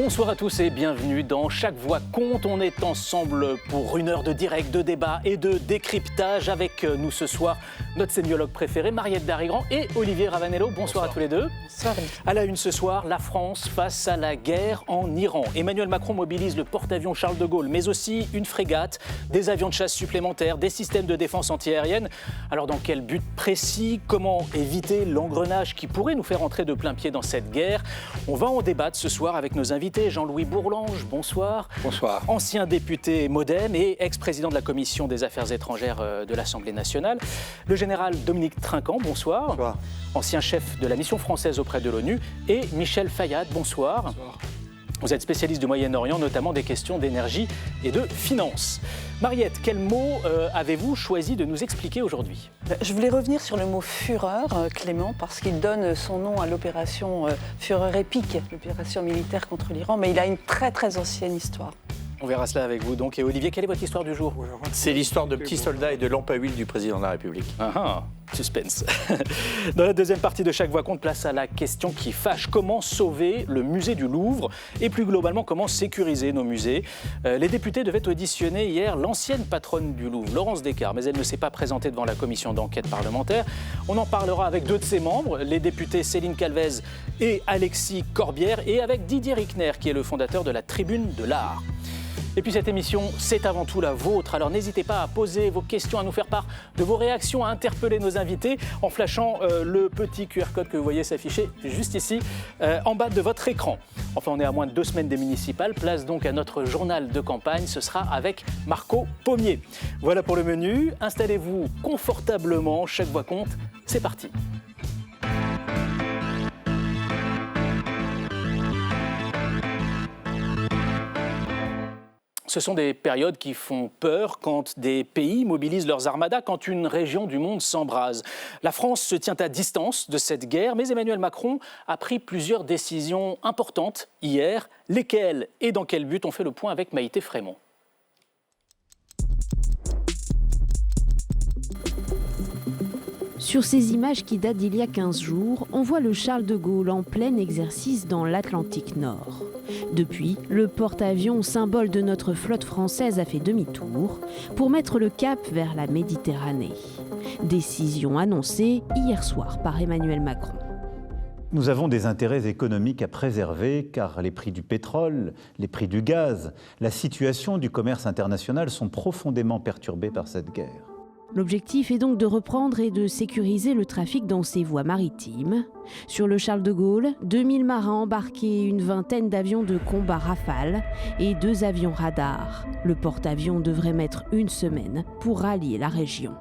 Bonsoir à tous et bienvenue dans Chaque Voix compte. On est ensemble pour une heure de direct, de débat et de décryptage. Avec nous ce soir, notre sémiologue préféré, Mariette Darigrand et Olivier Ravanello. Bonsoir à tous les deux. Bonsoir. À la une ce soir, la France face à la guerre en Iran. Emmanuel Macron mobilise le porte-avions Charles de Gaulle, mais aussi une frégate, des avions de chasse supplémentaires, des systèmes de défense antiaérienne. Alors dans quel but précis? Comment éviter l'engrenage qui pourrait nous faire entrer de plein pied dans cette guerre? On va en débattre ce soir avec nos invités. Jean-Louis Bourlange, bonsoir. Bonsoir. Ancien député MoDem et ex-président de la Commission des Affaires étrangères de l'Assemblée nationale. Le général Dominique Trinquant, bonsoir. Bonsoir. Ancien chef de la mission française auprès de l'ONU. Et Michel Fayad, bonsoir. Bonsoir. Vous êtes spécialiste du Moyen-Orient, notamment des questions d'énergie et de finances. Mariette, quel mot avez-vous choisi de nous expliquer aujourd'hui? Je voulais revenir sur le mot fureur, Clément, parce qu'il donne son nom à l'opération Fureur épique, l'opération militaire contre l'Iran, mais il a une très très ancienne histoire. On verra cela avec vous donc. Et Olivier, quelle est votre histoire du jour? C'est l'histoire de petits soldats et de lampe à huile du président de la République. Suspense. Dans la deuxième partie de Chaque Voix compte, place à la question qui fâche. Comment sauver le musée du Louvre? Et plus globalement, comment sécuriser nos musées? Les députés devaient auditionner hier l'ancienne patronne du Louvre, Laurence Descartes, mais elle ne s'est pas présentée devant la commission d'enquête parlementaire. On en parlera avec deux de ses membres, les députés Céline Calvez et Alexis Corbière, et avec Didier Rickner, qui est le fondateur de la Tribune de l'Art. Et puis cette émission, c'est avant tout la vôtre. Alors n'hésitez pas à poser vos questions, à nous faire part de vos réactions, à interpeller nos invités en flashant le petit QR code que vous voyez s'afficher juste ici, en bas de votre écran. Enfin, on est à moins de 2 semaines des municipales. Place donc à notre journal de campagne. Ce sera avec Marco Pommier. Voilà pour le menu. Installez-vous confortablement. Chaque voix compte. C'est parti. Ce sont des périodes qui font peur quand des pays mobilisent leurs armadas, quand une région du monde s'embrase. La France se tient à distance de cette guerre, mais Emmanuel Macron a pris plusieurs décisions importantes hier. Lesquelles et dans quel but? On fait le point avec Maïté Frémont. Sur ces images qui datent d'il y a 15 jours, on voit le Charles de Gaulle en plein exercice dans l'Atlantique Nord. Depuis, le porte-avions, symbole de notre flotte française, a fait demi-tour pour mettre le cap vers la Méditerranée. Décision annoncée hier soir par Emmanuel Macron. Nous avons des intérêts économiques à préserver car les prix du pétrole, les prix du gaz, la situation du commerce international sont profondément perturbés par cette guerre. L'objectif est donc de reprendre et de sécuriser le trafic dans ces voies maritimes. Sur le Charles de Gaulle, 2000 marins embarqués, une vingtaine d'avions de combat Rafale et 2 avions radars. Le porte-avions devrait mettre 1 semaine pour rallier la région.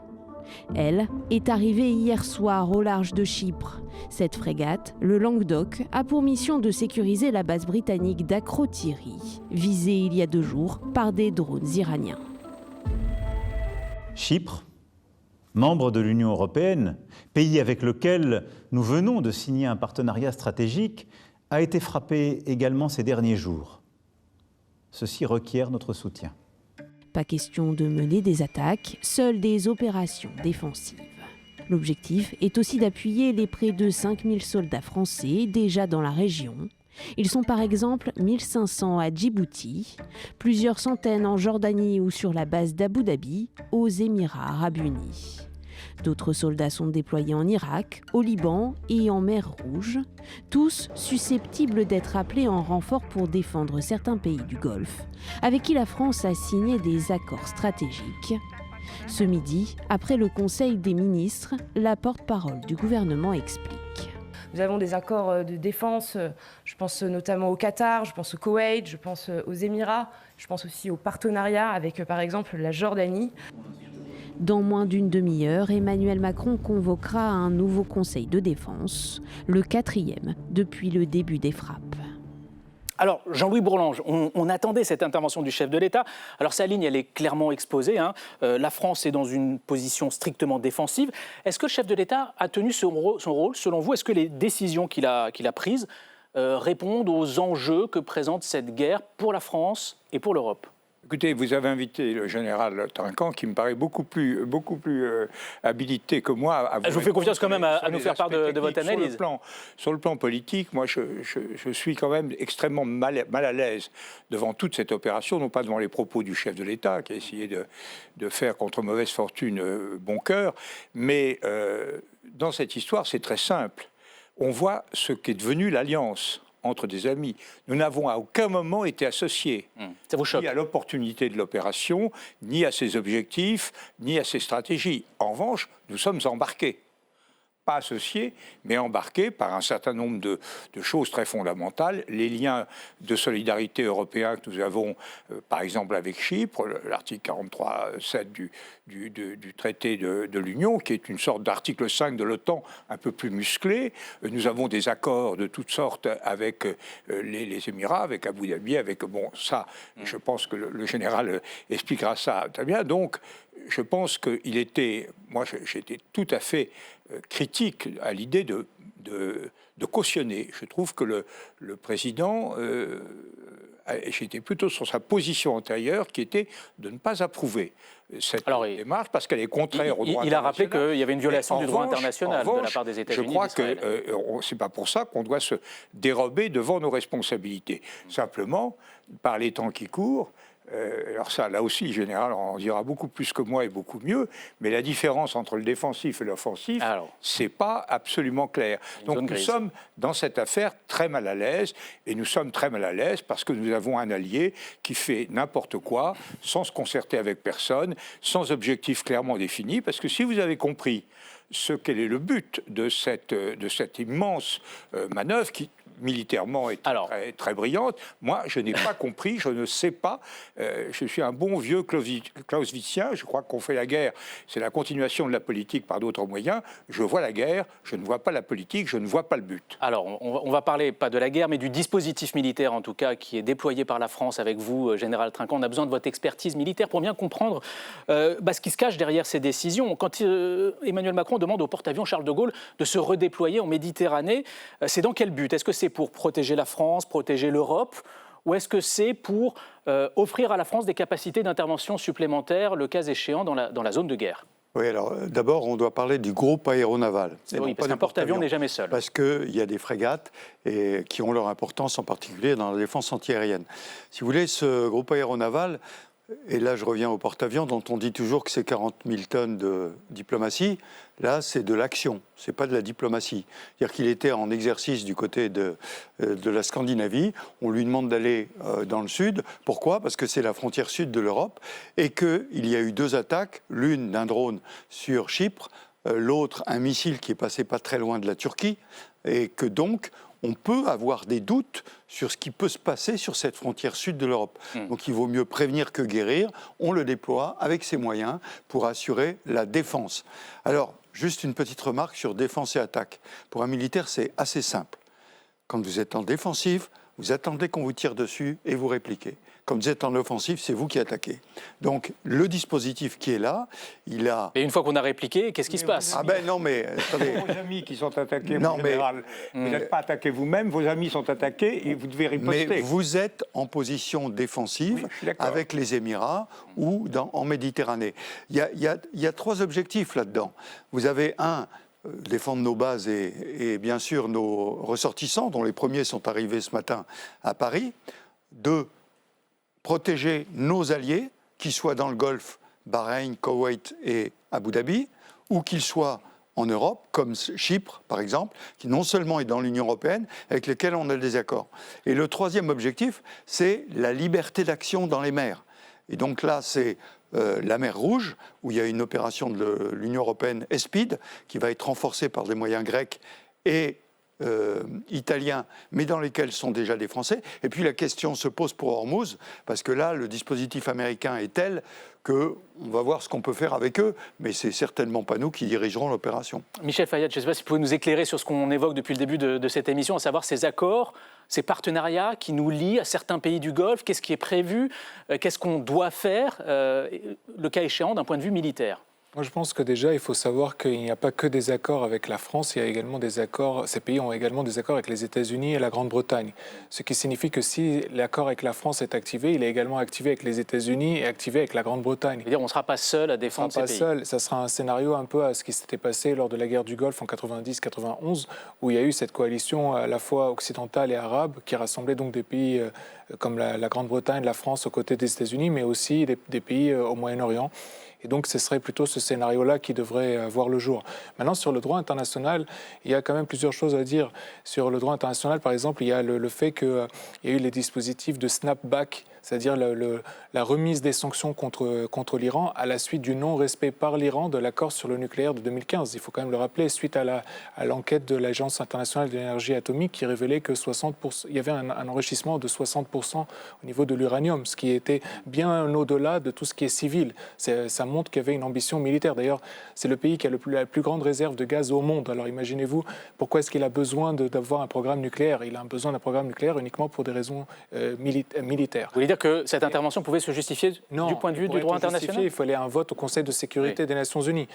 Elle est arrivée hier soir au large de Chypre. Cette frégate, le Languedoc, a pour mission de sécuriser la base britannique d'Akrotiri, visée il y a 2 jours par des drones iraniens. Chypre, membre de l'Union européenne, pays avec lequel nous venons de signer un partenariat stratégique, a été frappé également ces derniers jours. Ceci requiert notre soutien. Pas question de mener des attaques, seules des opérations défensives. L'objectif est aussi d'appuyer les près de 5000 soldats français déjà dans la région. Ils sont par exemple 1500 à Djibouti, plusieurs centaines en Jordanie ou sur la base d'Abu Dhabi, aux Émirats arabes unis. D'autres soldats sont déployés en Irak, au Liban et en mer Rouge, tous susceptibles d'être appelés en renfort pour défendre certains pays du Golfe, avec qui la France a signé des accords stratégiques. Ce midi, après le Conseil des ministres, la porte-parole du gouvernement explique. Nous avons des accords de défense, je pense notamment au Qatar, je pense au Koweït, je pense aux Émirats, je pense aussi au partenariat avec par exemple la Jordanie. Dans moins d'une demi-heure, Emmanuel Macron convoquera un nouveau conseil de défense, le 4e depuis le début des frappes. Alors, Jean-Louis Bourlange, on attendait cette intervention du chef de l'État. Alors, sa ligne, elle est clairement exposée. La France est dans une position strictement défensive. Est-ce que le chef de l'État a tenu son rôle, selon vous? Est-ce que les décisions qu'il a prises répondent aux enjeux que présente cette guerre pour la France et pour l'Europe? Écoutez, vous avez invité le général Trinquant, qui me paraît beaucoup plus habilité que moi. À je vous fais confiance quand même à nous faire part de votre analyse. Sur le plan politique, moi, je suis quand même extrêmement mal à l'aise devant toute cette opération, non pas devant les propos du chef de l'État, qui a essayé de faire contre mauvaise fortune bon cœur, mais dans cette histoire, c'est très simple. On voit ce qu'est devenu l'alliance entre des amis. Nous n'avons à aucun moment été associés, ça vous choque, ni à l'opportunité de l'opération, ni à ses objectifs, ni à ses stratégies. En revanche, nous sommes embarqués. Pas associés, mais embarqués par un certain nombre de choses très fondamentales. Les liens de solidarité européens que nous avons, par exemple avec Chypre, l'article 43.7 du traité de l'Union, qui est une sorte d'article 5 de l'OTAN un peu plus musclé. Nous avons des accords de toutes sortes avec les Émirats, avec Abu Dhabi, avec... Bon, ça, je pense que le général expliquera ça très bien. Donc, je pense qu'il était... Moi, j'étais tout à fait critique à l'idée de cautionner. Je trouve que le président... j'étais plutôt sur sa position antérieure qui était de ne pas approuver cette démarche parce qu'elle est contraire au droit international. Il a rappelé qu'il y avait une violation du droit international de la part des États-Unis. Je crois que c'est pas pour ça qu'on doit se dérober devant nos responsabilités. Simplement, par les temps qui courent, alors ça, là aussi, le général en dira beaucoup plus que moi et beaucoup mieux, mais la différence entre le défensif et l'offensif, c'est pas absolument clair. Donc nous sommes dans cette affaire très mal à l'aise, et nous sommes très mal à l'aise parce que nous avons un allié qui fait n'importe quoi, sans se concerter avec personne, sans objectif clairement défini, parce que si vous avez compris quel est le but de cette immense manœuvre qui militairement est très, très brillante. Moi, je n'ai pas compris, je ne sais pas. Je suis un bon vieux clausewitzien. Je crois qu'on fait la guerre, c'est la continuation de la politique par d'autres moyens. Je vois la guerre, je ne vois pas la politique, je ne vois pas le but. Alors, on va parler pas de la guerre, mais du dispositif militaire, en tout cas, qui est déployé par la France avec vous, Général Trinquant. On a besoin de votre expertise militaire pour bien comprendre ce qui se cache derrière ces décisions. Quand Emmanuel Macron demande au porte-avions Charles de Gaulle de se redéployer en Méditerranée, c'est dans quel but? Est-ce que c'est pour protéger la France, protéger l'Europe, ou est-ce que c'est pour offrir à la France des capacités d'intervention supplémentaires, le cas échéant, dans la zone de guerre? Oui, alors d'abord, on doit parler du groupe aéronaval. Oui, parce qu'un porte-avions n'est jamais seul. Parce qu'il y a des frégates qui ont leur importance, en particulier dans la défense antiaérienne. Si vous voulez, ce groupe aéronaval, et là je reviens au porte-avions dont on dit toujours que c'est 40 000 tonnes de diplomatie, là c'est de l'action, c'est pas de la diplomatie. C'est-à-dire qu'il était en exercice du côté de la Scandinavie, on lui demande d'aller dans le sud. Pourquoi? Parce que c'est la frontière sud de l'Europe et qu'il y a eu 2 attaques, l'une d'un drone sur Chypre, l'autre un missile qui est passé pas très loin de la Turquie, et que donc on peut avoir des doutes sur ce qui peut se passer sur cette frontière sud de l'Europe. Donc il vaut mieux prévenir que guérir. On le déploie avec ses moyens pour assurer la défense. Alors, juste une petite remarque sur défense et attaque. Pour un militaire, c'est assez simple. Quand vous êtes en défensive, vous attendez qu'on vous tire dessus et vous répliquez. Quand vous êtes en offensive, c'est vous qui attaquez. Donc, le dispositif qui est là, il a... Et une fois qu'on a répliqué, qu'est-ce qui se passe? Ah ben non, mais... Attendez. Vos amis qui sont attaqués, mon général. Vous n'êtes pas attaqué vous-même, vos amis sont attaqués et vous devez riposter. Mais vous êtes en position défensive avec les Émirats ou en Méditerranée. Il y a 3 objectifs là-dedans. Vous avez défendre nos bases et bien sûr nos ressortissants, dont les premiers sont arrivés ce matin à Paris. 2, protéger nos alliés, qu'ils soient dans le Golfe, Bahreïn, Koweït et Abu Dhabi, ou qu'ils soient en Europe, comme Chypre par exemple, qui non seulement est dans l'Union européenne, avec lesquels on a des accords. Et le 3e objectif, c'est la liberté d'action dans les mers. Et donc là, c'est la mer Rouge, où il y a une opération de l'Union européenne ESPID, qui va être renforcée par des moyens grecs et italiens, mais dans lesquels sont déjà des Français. Et puis la question se pose pour Hormuz, parce que là, le dispositif américain est tel qu'on va voir ce qu'on peut faire avec eux, mais c'est certainement pas nous qui dirigerons l'opération. Michel Fayad, je ne sais pas si vous pouvez nous éclairer sur ce qu'on évoque depuis le début de cette émission, à savoir ces accords, ces partenariats qui nous lient à certains pays du Golfe. Qu'est-ce qui est prévu? Qu'est-ce qu'on doit faire, le cas échéant, d'un point de vue militaire? Moi, je pense que déjà, il faut savoir qu'il n'y a pas que des accords avec la France, il y a également des accords, ces pays ont également des accords avec les États-Unis et la Grande-Bretagne. Ce qui signifie que si l'accord avec la France est activé, il est également activé avec les États-Unis et activé avec la Grande-Bretagne. C'est-à-dire on ne sera pas seul à défendre ces pays. Seul. Ça sera un scénario un peu à ce qui s'était passé lors de la guerre du Golfe en 90-91, où il y a eu cette coalition à la fois occidentale et arabe qui rassemblait donc des pays comme la Grande-Bretagne, la France aux côtés des États-Unis, mais aussi des pays au Moyen-Orient. Et donc, ce serait plutôt ce scénario-là qui devrait voir le jour. Maintenant, sur le droit international, il y a quand même plusieurs choses à dire. Sur le droit international, par exemple, il y a le fait qu'il y a eu les dispositifs de snapback, c'est-à-dire la remise des sanctions contre l'Iran à la suite du non-respect par l'Iran de l'accord sur le nucléaire de 2015. Il faut quand même le rappeler, suite à l'enquête de l'Agence internationale de l'énergie atomique qui révélait que il y avait un enrichissement de 60% au niveau de l'uranium, ce qui était bien au-delà de tout ce qui est civil. Ça montre qu'il y avait une ambition militaire. D'ailleurs, c'est le pays qui a la plus grande réserve de gaz au monde. Alors imaginez-vous, pourquoi est-ce qu'il a besoin d'avoir un programme nucléaire? Il a besoin d'un programme nucléaire uniquement pour des raisons militaires. Vous voulez dire que cette intervention pouvait se justifier du point de vue du droit international? Il fallait un vote au Conseil de sécurité des Nations Unies.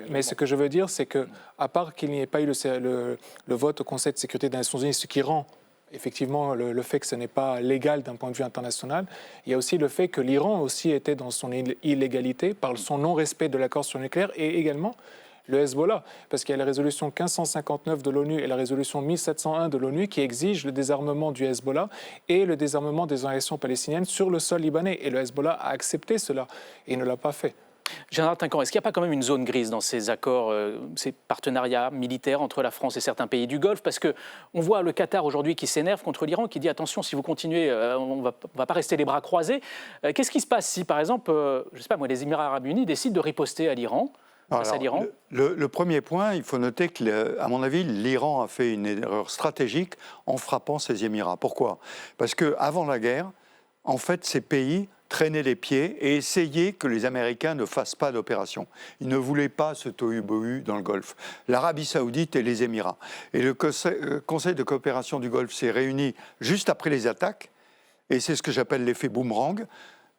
Mais ce que je veux dire, c'est qu'à part qu'il n'y ait pas eu le vote au Conseil de sécurité des Nations Unies, ce qui rend effectivement le fait que ce n'est pas légal d'un point de vue international, il y a aussi le fait que l'Iran aussi était dans son illégalité par son non-respect de l'accord sur le nucléaire et également le Hezbollah, parce qu'il y a la résolution 1559 de l'ONU et la résolution 1701 de l'ONU qui exigent le désarmement du Hezbollah et le désarmement des organisations palestiniennes sur le sol libanais. Et le Hezbollah a accepté cela et ne l'a pas fait. Général Trinquant, est-ce qu'il n'y a pas quand même une zone grise dans ces accords, ces partenariats militaires entre la France et certains pays du Golfe? Parce qu'on voit le Qatar aujourd'hui qui s'énerve contre l'Iran, qui dit attention, si vous continuez, on ne va pas rester les bras croisés. Qu'est-ce qui se passe si, par exemple, je ne sais pas moi, les Émirats arabes unis décident de riposter à l'Iran? Le premier point, il faut noter que, à mon avis, l'Iran a fait une erreur stratégique en frappant ces Émirats. Pourquoi? Parce qu'avant la guerre, en fait, ces pays traînaient les pieds et essayaient que les Américains ne fassent pas d'opération. Ils ne voulaient pas ce tohu-bohu dans le Golfe. L'Arabie saoudite et les Émirats. Et le Conseil de coopération du Golfe s'est réuni juste après les attaques, et c'est ce que j'appelle l'effet boomerang.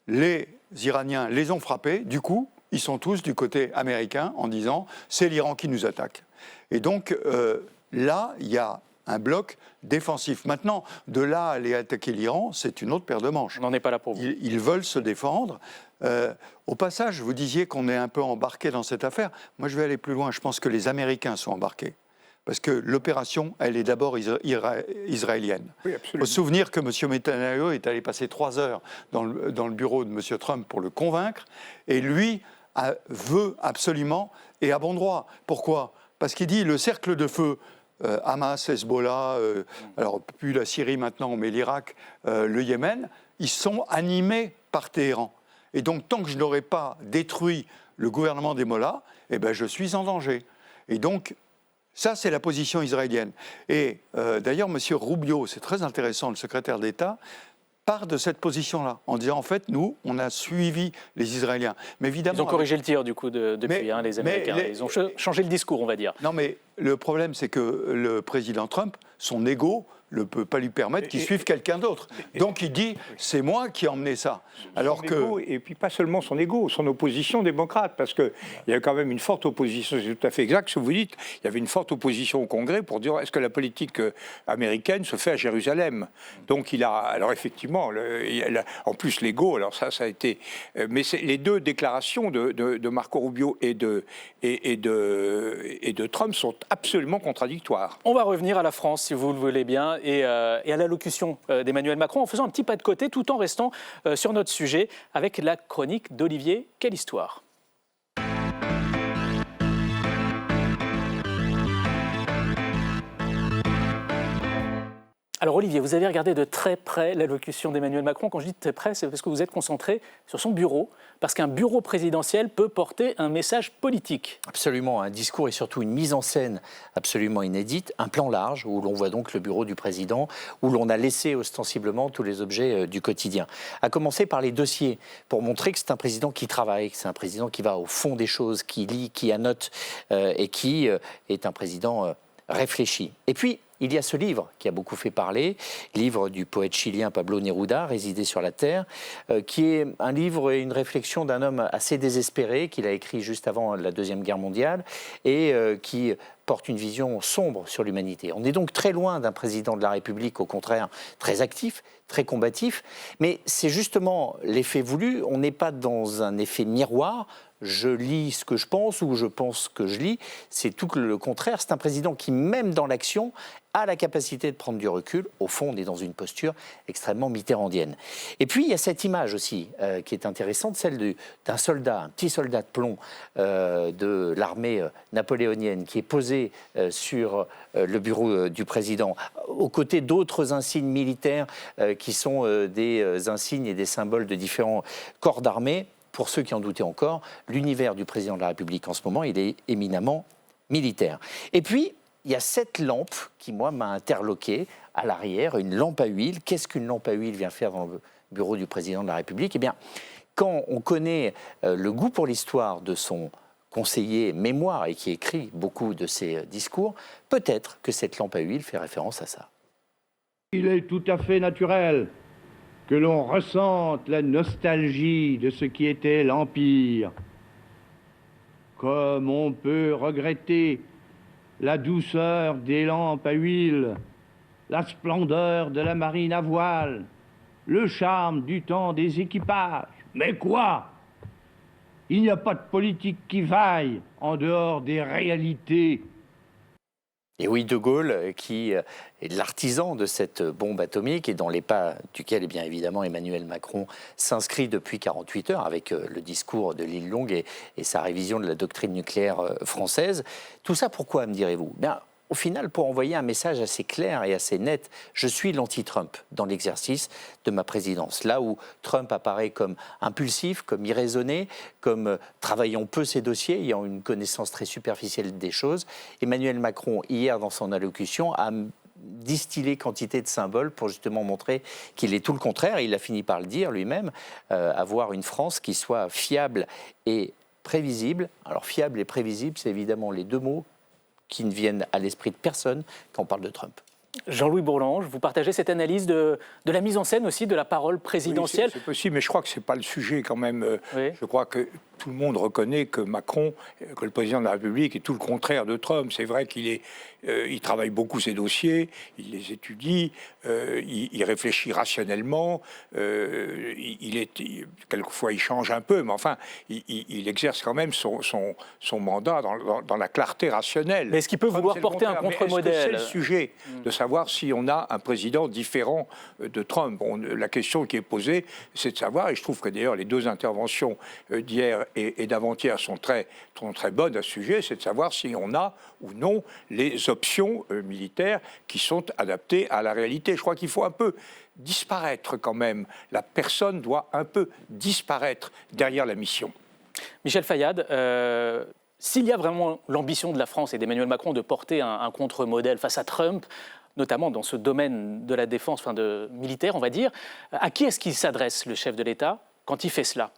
Les Iraniens les ont frappés, du coup, ils sont tous du côté américain en disant « c'est l'Iran qui nous attaque ». Et donc là, il y a un bloc défensif. Maintenant, de là à aller attaquer l'Iran, c'est une autre paire de manches. On n'en est pas là pour vous. Ils veulent se défendre. Au passage, vous disiez qu'on est un peu embarqué dans cette affaire. Moi, je vais aller plus loin. Je pense que les Américains sont embarqués. Parce que l'opération, elle est d'abord israélienne. Oui, il faut se souvenir que M. Netanyahu est allé passer 3 heures dans le bureau de M. Trump pour le convaincre. Et lui veut absolument, et à bon droit. Pourquoi? Parce qu'il dit le cercle de feu, Hamas, Hezbollah, alors plus la Syrie maintenant, mais l'Irak, le Yémen, ils sont animés par Téhéran. Et donc, tant que je n'aurai pas détruit le gouvernement des Mollahs, eh ben, je suis en danger. Et donc, ça, c'est la position israélienne. Et d'ailleurs, M. Rubio, c'est très intéressant, le secrétaire d'État, part de cette position-là, en disant, en fait, nous, on a suivi les Israéliens. Mais évidemment, ils ont corrigé le tir, du coup, depuis, les Américains. Ils ont changé le discours, on va dire. Non, mais le problème, c'est que le président Trump, son ego ne peut pas lui permettre qu'il suive quelqu'un d'autre. Donc il dit, c'est moi qui ai emmené ça. Alors et puis pas seulement son ego, son opposition démocrate, parce qu'il y a quand même une forte opposition, c'est tout à fait exact ce que vous dites, il y avait une forte opposition au Congrès pour dire, est-ce que la politique américaine se fait à Jérusalem? Donc il a, alors effectivement, en plus l'ego, alors ça a été... Mais les deux déclarations de Marco Rubio et de Trump sont absolument contradictoires. On va revenir à la France, si vous le voulez bien, et à l'allocution d'Emmanuel Macron, en faisant un petit pas de côté, tout en restant sur notre sujet, avec la chronique d'Olivier. Quelle histoire! Alors Olivier, vous avez regardé de très près l'allocution d'Emmanuel Macron. Quand je dis de très près, c'est parce que vous êtes concentré sur son bureau, parce qu'un bureau présidentiel peut porter un message politique. Absolument, un discours et surtout une mise en scène absolument inédite, un plan large où l'on voit donc le bureau du président, où l'on a laissé ostensiblement tous les objets du quotidien. À commencer par les dossiers, pour montrer que c'est un président qui travaille, que c'est un président qui va au fond des choses, qui lit, qui annote et qui est un président réfléchi. Et puis, il y a ce livre qui a beaucoup fait parler, livre du poète chilien Pablo Neruda, Résider sur la terre, qui est un livre et une réflexion d'un homme assez désespéré qu'il a écrit juste avant la Deuxième Guerre mondiale et qui porte une vision sombre sur l'humanité. On est donc très loin d'un président de la République, au contraire, très actif, très combatif, mais c'est justement l'effet voulu, on n'est pas dans un effet miroir, je lis ce que je pense ou je pense ce que je lis, c'est tout le contraire, c'est un président qui, même dans l'action, a la capacité de prendre du recul. Au fond, on est dans une posture extrêmement mitterrandienne. Et puis, il y a cette image aussi qui est intéressante, celle d'un soldat, un petit soldat de plomb de l'armée napoléonienne qui est posé sur le bureau du président, aux côtés d'autres insignes militaires qui sont des insignes et des symboles de différents corps d'armée. Pour ceux qui en doutaient encore, l'univers du président de la République en ce moment, il est éminemment militaire. Et puis, il y a cette lampe qui, moi, m'a interloqué à l'arrière, une lampe à huile. Qu'est-ce qu'une lampe à huile vient faire dans le bureau du président de la République ? Eh bien, quand on connaît le goût pour l'histoire de son conseiller mémoire et qui écrit beaucoup de ses discours, peut-être que cette lampe à huile fait référence à ça. Il est tout à fait naturel que l'on ressente la nostalgie de ce qui était l'Empire, comme on peut regretter la douceur des lampes à huile, la splendeur de la marine à voile, le charme du temps des équipages. Mais quoi ? Il n'y a pas de politique qui vaille en dehors des réalités. Et oui, De Gaulle, qui est l'artisan de cette bombe atomique et dans les pas duquel, eh bien évidemment, Emmanuel Macron s'inscrit depuis 48 heures avec le discours de l'île Longue et sa révision de la doctrine nucléaire française. Tout ça, pourquoi, me direz-vous ? Bien, au final, pour envoyer un message assez clair et assez net, je suis l'anti-Trump dans l'exercice de ma présidence. Là où Trump apparaît comme impulsif, comme irraisonné, comme travaillant peu ses dossiers, ayant une connaissance très superficielle des choses, Emmanuel Macron, hier dans son allocution, a distillé quantité de symboles pour justement montrer qu'il est tout le contraire. Il a fini par le dire lui-même, avoir une France qui soit fiable et prévisible. Alors fiable et prévisible, c'est évidemment les deux mots qui ne viennent à l'esprit de personne quand on parle de Trump. Jean-Louis Bourlange, vous partagez cette analyse de la mise en scène aussi de la parole présidentielle. Oui, c'est possible, mais je crois que ce n'est pas le sujet quand même. Oui. Je crois que tout le monde reconnaît que Macron, que le président de la République est tout le contraire de Trump. C'est vrai qu'il il travaille beaucoup ses dossiers, il les étudie, il réfléchit rationnellement, quelquefois il change un peu, mais enfin, il exerce quand même son mandat dans la clarté rationnelle. Mais est-ce qu'il peut vouloir porter un contre-modèle ? C'est le sujet de savoir si on a un président différent de Trump. Bon, la question qui est posée, c'est de savoir, et je trouve que d'ailleurs les deux interventions d'hier et d'avant-hier sont très bonnes à ce sujet, c'est de savoir si on a ou non les options militaires qui sont adaptées à la réalité. Je crois qu'il faut un peu disparaître quand même. La personne doit un peu disparaître derrière la mission. Michel Fayad, s'il y a vraiment l'ambition de la France et d'Emmanuel Macron de porter un contre-modèle face à Trump, notamment dans ce domaine de la défense, militaire, on va dire, à qui est-ce qu'il s'adresse, le chef de l'État, quand il fait cela ?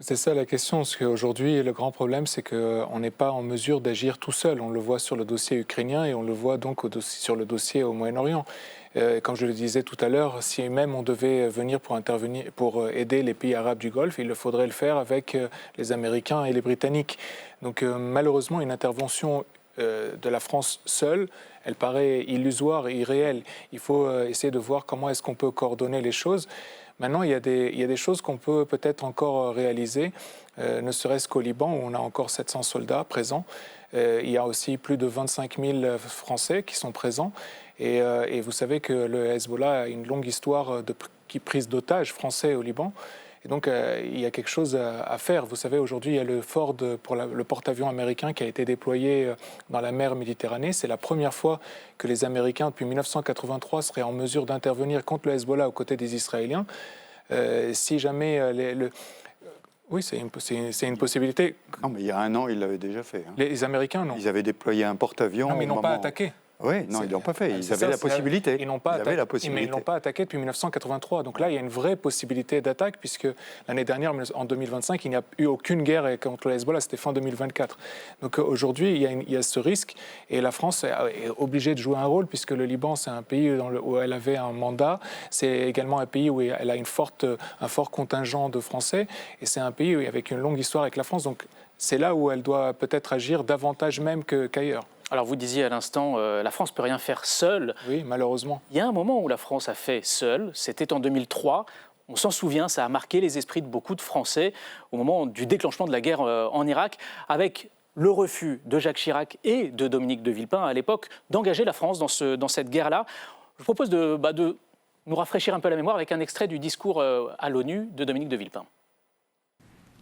C'est ça la question, parce qu'aujourd'hui, le grand problème, c'est qu'on n'est pas en mesure d'agir tout seul. On le voit sur le dossier ukrainien et on le voit donc sur le dossier au Moyen-Orient. Comme je le disais tout à l'heure, si même on devait venir pour aider les pays arabes du Golfe, il faudrait le faire avec les Américains et les Britanniques. Donc malheureusement, une intervention de la France seule, elle paraît illusoire et irréelle. Il faut essayer de voir comment est-ce qu'on peut coordonner les choses. Maintenant, il y a des choses qu'on peut peut-être encore réaliser, ne serait-ce qu'au Liban, où on a encore 700 soldats présents. Il y a aussi plus de 25 000 Français qui sont présents. Et vous savez que le Hezbollah a une longue histoire de prise d'otages français au Liban. Et donc, il y a quelque chose à faire. Vous savez, aujourd'hui, il y a le Ford pour le porte-avions américain qui a été déployé dans la mer Méditerranée. C'est la première fois que les Américains, depuis 1983, seraient en mesure d'intervenir contre le Hezbollah aux côtés des Israéliens. Si jamais oui, c'est une possibilité. Non, mais il y a un an, ils l'avaient déjà fait. Les Américains, non. Ils avaient déployé un porte-avions. Non, mais ils n'ont pas attaqué. Oui, non, ils ne l'ont pas fait. Ils C'est avaient ça, la possibilité. Ils n'ont pas, avaient la mais possibilité. ils n'ont pas attaqué depuis 1983. Donc là, il y a une vraie possibilité d'attaque, puisque l'année dernière, en 2025, il n'y a eu aucune guerre contre le Hezbollah, c'était fin 2024. Donc aujourd'hui, il y a ce risque, et la France est obligée de jouer un rôle, puisque le Liban, c'est un pays où elle avait un mandat, c'est également un pays où elle a un fort contingent de Français, et c'est un pays avec une longue histoire avec la France. Donc c'est là où elle doit peut-être agir davantage même qu'ailleurs. Alors vous disiez à l'instant, la France ne peut rien faire seule. Oui, malheureusement. Il y a un moment où la France a fait seule, c'était en 2003. On s'en souvient, ça a marqué les esprits de beaucoup de Français au moment du déclenchement de la guerre en Irak, avec le refus de Jacques Chirac et de Dominique de Villepin à l'époque d'engager la France dans cette guerre-là. Je vous propose de nous rafraîchir un peu la mémoire avec un extrait du discours à l'ONU de Dominique de Villepin.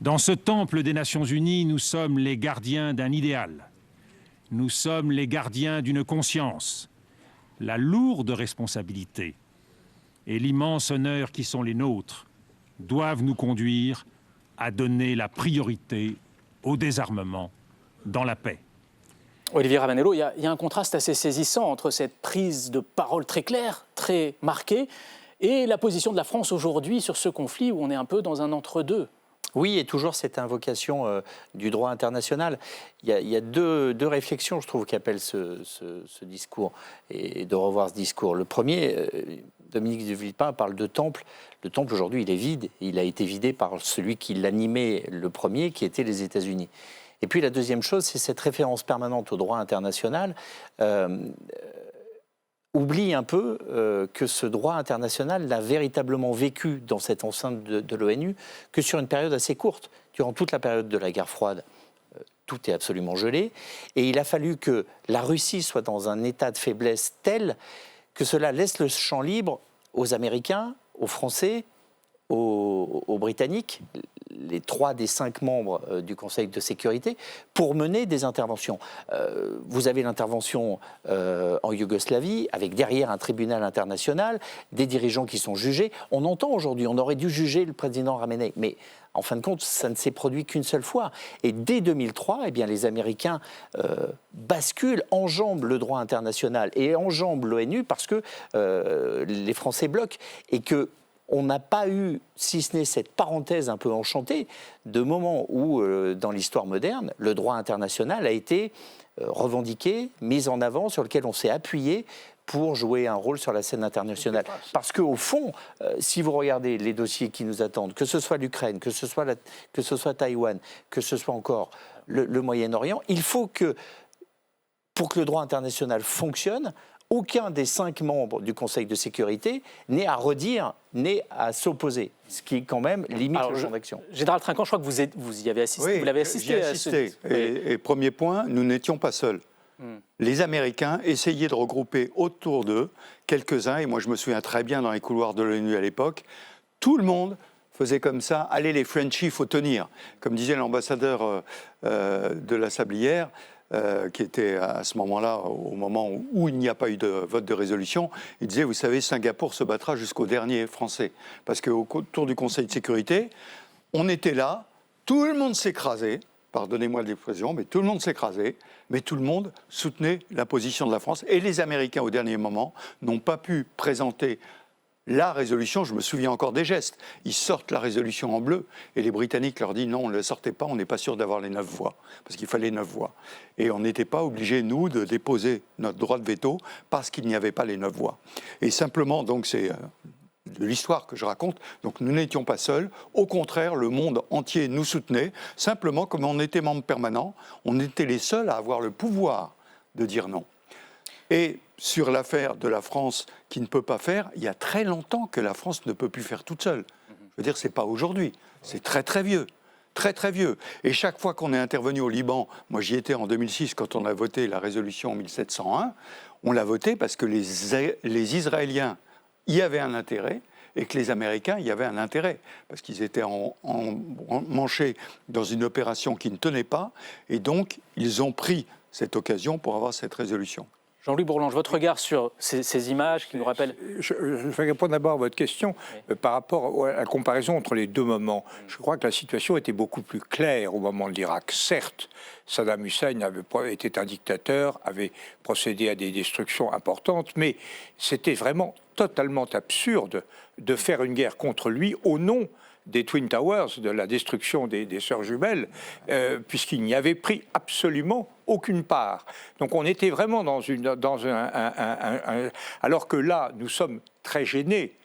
Dans ce temple des Nations Unies, nous sommes les gardiens d'un idéal. Nous sommes les gardiens d'une conscience. La lourde responsabilité et l'immense honneur qui sont les nôtres doivent nous conduire à donner la priorité au désarmement dans la paix. Olivier Ravanello, il y a un contraste assez saisissant entre cette prise de parole très claire, très marquée, et la position de la France aujourd'hui sur ce conflit où on est un peu dans un entre-deux. Oui, et toujours cette invocation du droit international. Il y a deux réflexions, je trouve, qui appellent ce discours, et de revoir ce discours. Le premier, Dominique de Villepin parle de temple. Le temple, aujourd'hui, il est vide. Il a été vidé par celui qui l'animait le premier, qui était les États-Unis. Et puis la deuxième chose, c'est cette référence permanente au droit international. Oublie un peu que ce droit international n'a véritablement vécu dans cette enceinte de l'ONU que sur une période assez courte. Durant toute la période de la guerre froide, tout est absolument gelé. Et il a fallu que la Russie soit dans un état de faiblesse tel que cela laisse le champ libre aux Américains, aux Français, aux Britanniques, les 3 des 5 membres du Conseil de sécurité, pour mener des interventions. Vous avez l'intervention en Yougoslavie, avec derrière un tribunal international, des dirigeants qui sont jugés. On entend aujourd'hui, on aurait dû juger le président Khamenei, mais en fin de compte, ça ne s'est produit qu'une seule fois. Et dès 2003, eh bien, les Américains basculent, enjambent le droit international et enjambent l'ONU parce que les Français bloquent. Et que on n'a pas eu, si ce n'est cette parenthèse un peu enchantée, de moments où, dans l'histoire moderne, le droit international a été revendiqué, mis en avant, sur lequel on s'est appuyé pour jouer un rôle sur la scène internationale. Parce qu'au fond, si vous regardez les dossiers qui nous attendent, que ce soit l'Ukraine, que ce soit Taïwan, que ce soit encore le Moyen-Orient, il faut que, pour que le droit international fonctionne, aucun des 5 membres du Conseil de sécurité n'ait à redire, n'ait à s'opposer, ce qui quand même limite le champ d'action. Général Trinquant, je crois que vous y avez assisté. Oui, vous l'avez assisté. j'y ai assisté. Et premier point, nous n'étions pas seuls. Les Américains essayaient de regrouper autour d'eux quelques-uns, et moi je me souviens très bien dans les couloirs de l'ONU à l'époque, tout le monde faisait comme ça, allez les Frenchies, il faut tenir. Comme disait l'ambassadeur de la Sablière, qui était à ce moment-là, au moment où il n'y a pas eu de vote de résolution, il disait, vous savez, Singapour se battra jusqu'au dernier Français. Parce qu'autour du Conseil de sécurité, on était là, tout le monde s'écrasait, pardonnez-moi l'expression, mais tout le monde s'écrasait, mais tout le monde soutenait la position de la France. Et les Américains, au dernier moment, n'ont pas pu présenter la résolution. Je me souviens encore des gestes. Ils sortent la résolution en bleu et les Britanniques leur disent non, on ne la sortait pas, on n'est pas sûr d'avoir les 9 voix, parce qu'il fallait 9 voix. Et on n'était pas obligés, nous, de déposer notre droit de veto parce qu'il n'y avait pas les 9 voix. Et simplement, donc c'est de l'histoire que je raconte, donc nous n'étions pas seuls. Au contraire, le monde entier nous soutenait. Simplement, comme on était membre permanent, on était les seuls à avoir le pouvoir de dire non. Et sur l'affaire de la France qui ne peut pas faire, il y a très longtemps que la France ne peut plus faire toute seule. Je veux dire, ce n'est pas aujourd'hui, c'est très très vieux. Très très vieux. Et chaque fois qu'on est intervenu au Liban, moi j'y étais en 2006 quand on a voté la résolution 1701, on l'a voté parce que les Israéliens y avaient un intérêt et que les Américains y avaient un intérêt, parce qu'ils étaient manchés dans une opération qui ne tenait pas, et donc ils ont pris cette occasion pour avoir cette résolution. Jean-Louis Bourlange, votre regard sur ces images qui nous rappellent... Je vais répondre d'abord à votre question par rapport à la comparaison entre les deux moments. Je crois que la situation était beaucoup plus claire au moment de l'Irak. Certes, Saddam Hussein était un dictateur, avait procédé à des destructions importantes, mais c'était vraiment totalement absurde de faire une guerre contre lui au nom des Twin Towers, de la destruction des sœurs jumelles, puisqu'il n'y avait pris absolument aucune part. Donc on était vraiment alors que là, nous sommes très gênés.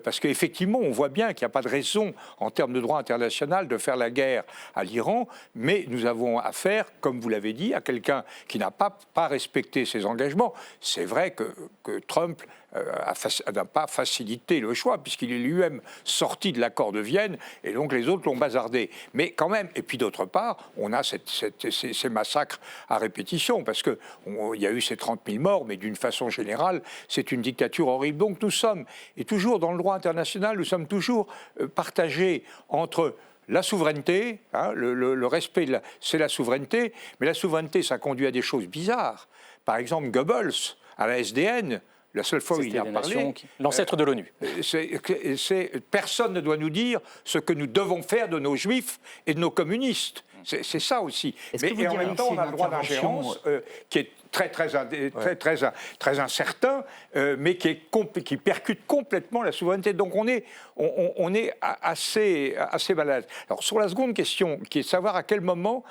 Parce qu'effectivement, on voit bien qu'il n'y a pas de raison, en termes de droit international, de faire la guerre à l'Iran, mais nous avons affaire, comme vous l'avez dit, à quelqu'un qui n'a pas respecté ses engagements. C'est vrai que Trump n'a pas facilité le choix, puisqu'il est lui-même sorti de l'accord de Vienne, et donc les autres l'ont bazardé. Mais quand même, et puis d'autre part, on a ces massacres à répétition, parce qu'il y a eu ces 30 000 morts, mais d'une façon générale, c'est une dictature horrible. Donc nous sommes, et toujours dans le droit international, nous sommes toujours partagés entre la souveraineté, le respect, c'est la souveraineté, mais la souveraineté, ça conduit à des choses bizarres. Par exemple, Goebbels, à la SDN, la seule fois où il a parlé... L'ancêtre de l'ONU. Personne ne doit nous dire ce que nous devons faire de nos juifs et de nos communistes. C'est ça aussi. Et en même temps, on a le droit d'ingérence qui est très incertain, mais qui percute complètement la souveraineté. Donc on est assez malade. Alors sur la seconde question, qui est de savoir à quel moment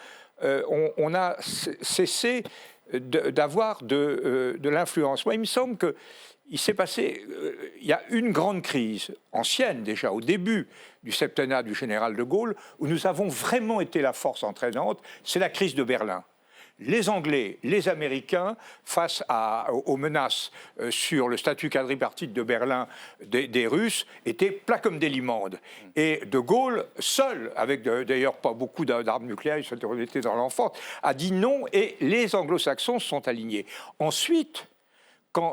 on a cessé d'avoir de l'influence. Moi, il me semble qu'il s'est passé, il y a une grande crise, ancienne déjà, au début du septennat du général de Gaulle, où nous avons vraiment été la force entraînante, c'est la crise de Berlin. Les Anglais, les Américains, face aux menaces sur le statut quadripartite de Berlin des Russes, étaient plats comme des limandes. Et de Gaulle, seul, avec d'ailleurs pas beaucoup d'armes nucléaires, il était dans l'enfance, a dit non, et les anglo-saxons se sont alignés. Ensuite,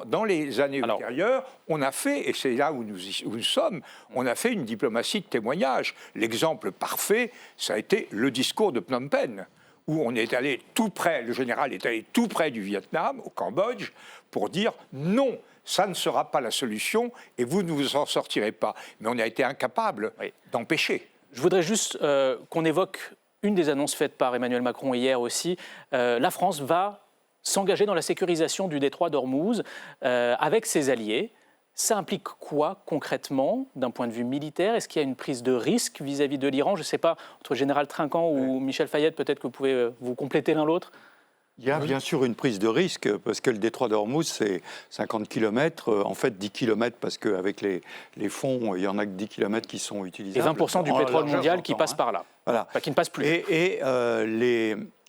dans les années ultérieures, on a fait, et c'est là où nous sommes, on a fait une diplomatie de témoignage. L'exemple parfait, ça a été le discours de Phnom Penh, où on est allé tout près, le général est allé tout près du Vietnam, au Cambodge, pour dire non, ça ne sera pas la solution et vous ne vous en sortirez pas. Mais on a été incapable d'empêcher. Je voudrais juste qu'on évoque une des annonces faites par Emmanuel Macron hier aussi. La France va s'engager dans la sécurisation du détroit d'Ormuz avec ses alliés. Ça implique quoi concrètement d'un point de vue militaire? Est-ce qu'il y a une prise de risque vis-à-vis de l'Iran? Je ne sais pas, entre Général Trinquant ou Michel Fayet, peut-être que vous pouvez vous compléter l'un l'autre. Il y a bien sûr une prise de risque, parce que le détroit d'Ormuz, c'est 50 km, en fait 10 km, parce qu'avec les fonds, il n'y en a que 10 km qui sont utilisables. Et 20% du pétrole mondial qui passe par là, voilà. Enfin, qui ne passe plus.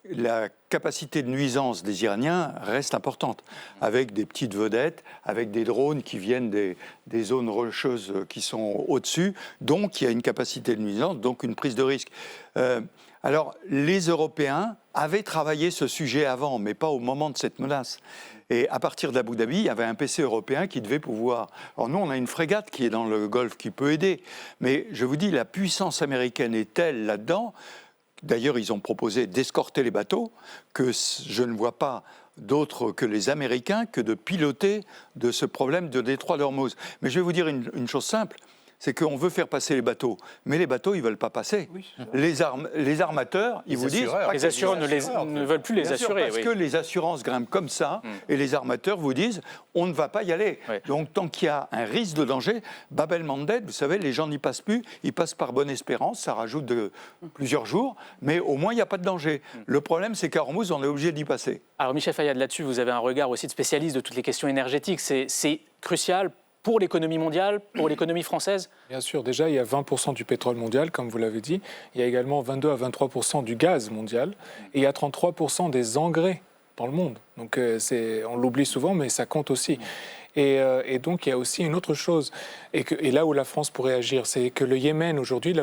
La capacité de nuisance des Iraniens reste importante, avec des petites vedettes, avec des drones qui viennent des zones rocheuses qui sont au-dessus. Donc, il y a une capacité de nuisance, donc une prise de risque. Alors, les Européens avaient travaillé ce sujet avant, mais pas au moment de cette menace. Et à partir d'Abu Dhabi, il y avait un PC européen qui devait pouvoir... Alors nous, on a une frégate qui est dans le Golfe qui peut aider. Mais je vous dis, la puissance américaine est telle là-dedans... D'ailleurs, ils ont proposé d'escorter les bateaux, que je ne vois pas d'autre que les Américains que de piloter de ce problème de détroit d'Ormuz. Mais je vais vous dire une chose simple, c'est qu'on veut faire passer les bateaux, mais les bateaux, ils ne veulent pas passer. Oui. Les armateurs, ils vous disent... Les assureurs ne veulent plus les assurer. Parce que les assurances grimpent comme ça, et les armateurs vous disent, on ne va pas y aller. Oui. Donc, tant qu'il y a un risque de danger, Bab el-Mandeb, vous savez, les gens n'y passent plus, ils passent par Bonne Espérance, ça rajoute plusieurs jours, mais au moins, il n'y a pas de danger. Le problème, c'est qu'à Ormuz, on est obligé d'y passer. Alors, Michel Fayad, là-dessus, vous avez un regard aussi de spécialiste de toutes les questions énergétiques. C'est crucial pour l'économie mondiale, pour l'économie française? Bien sûr, déjà, il y a 20% du pétrole mondial, comme vous l'avez dit. Il y a également 22 à 23% du gaz mondial. Et il y a 33% des engrais dans le monde. Donc, on l'oublie souvent, mais ça compte aussi. Et donc, il y a aussi une autre chose, et là où la France pourrait agir, c'est que le Yémen, aujourd'hui,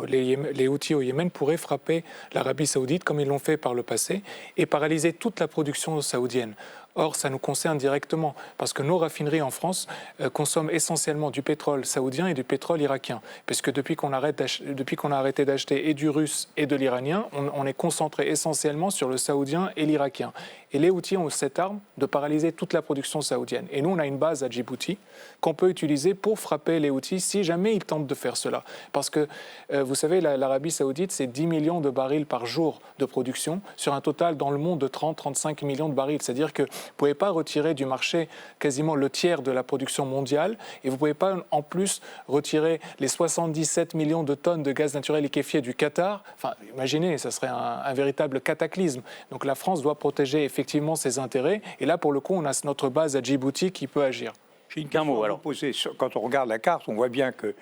les Houthis au Yémen pourraient frapper l'Arabie saoudite, comme ils l'ont fait par le passé, et paralyser toute la production saoudienne. Or, ça nous concerne directement parce que nos raffineries en France consomment essentiellement du pétrole saoudien et du pétrole irakien. Puisque depuis qu'on a arrêté d'acheter et du russe et de l'iranien, on est concentré essentiellement sur le saoudien et l'irakien. Et les Houthis ont cette arme de paralyser toute la production saoudienne. Et nous, on a une base à Djibouti qu'on peut utiliser pour frapper les Houthis si jamais ils tentent de faire cela. Parce que, vous savez, l'Arabie saoudite, c'est 10 millions de barils par jour de production sur un total dans le monde de 30-35 millions de barils. C'est-à-dire que vous ne pouvez pas retirer du marché quasiment le tiers de la production mondiale et vous ne pouvez pas en plus retirer les 77 millions de tonnes de gaz naturel liquéfié du Qatar. Enfin, imaginez, ça serait un véritable cataclysme. Donc la France doit protéger effectivement ses intérêts. Et là, pour le coup, on a notre base à Djibouti qui peut agir. J'ai une question à vous poser. Quand on regarde la carte, on voit bien que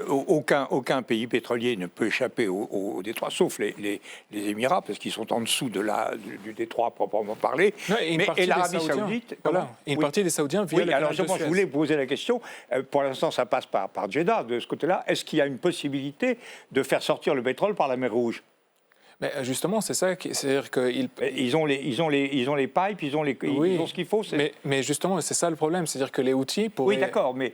aucun pays pétrolier ne peut échapper au détroit, sauf les Émirats, parce qu'ils sont en dessous du détroit proprement parlé. Non, et l'Arabie saoudite... Voilà. Et une partie des Saoudiens via le alors canal de je voulais poser la question. Pour l'instant, ça passe par Jeddah, de ce côté-là. Est-ce qu'il y a une possibilité de faire sortir le pétrole par la mer Rouge ? Mais justement, c'est ça, c'est-à-dire qu'ils ont les pipes, ils ont ce qu'il faut. Mais justement, c'est ça le problème, c'est-à-dire que les Houthis pourraient... Oui, d'accord, mais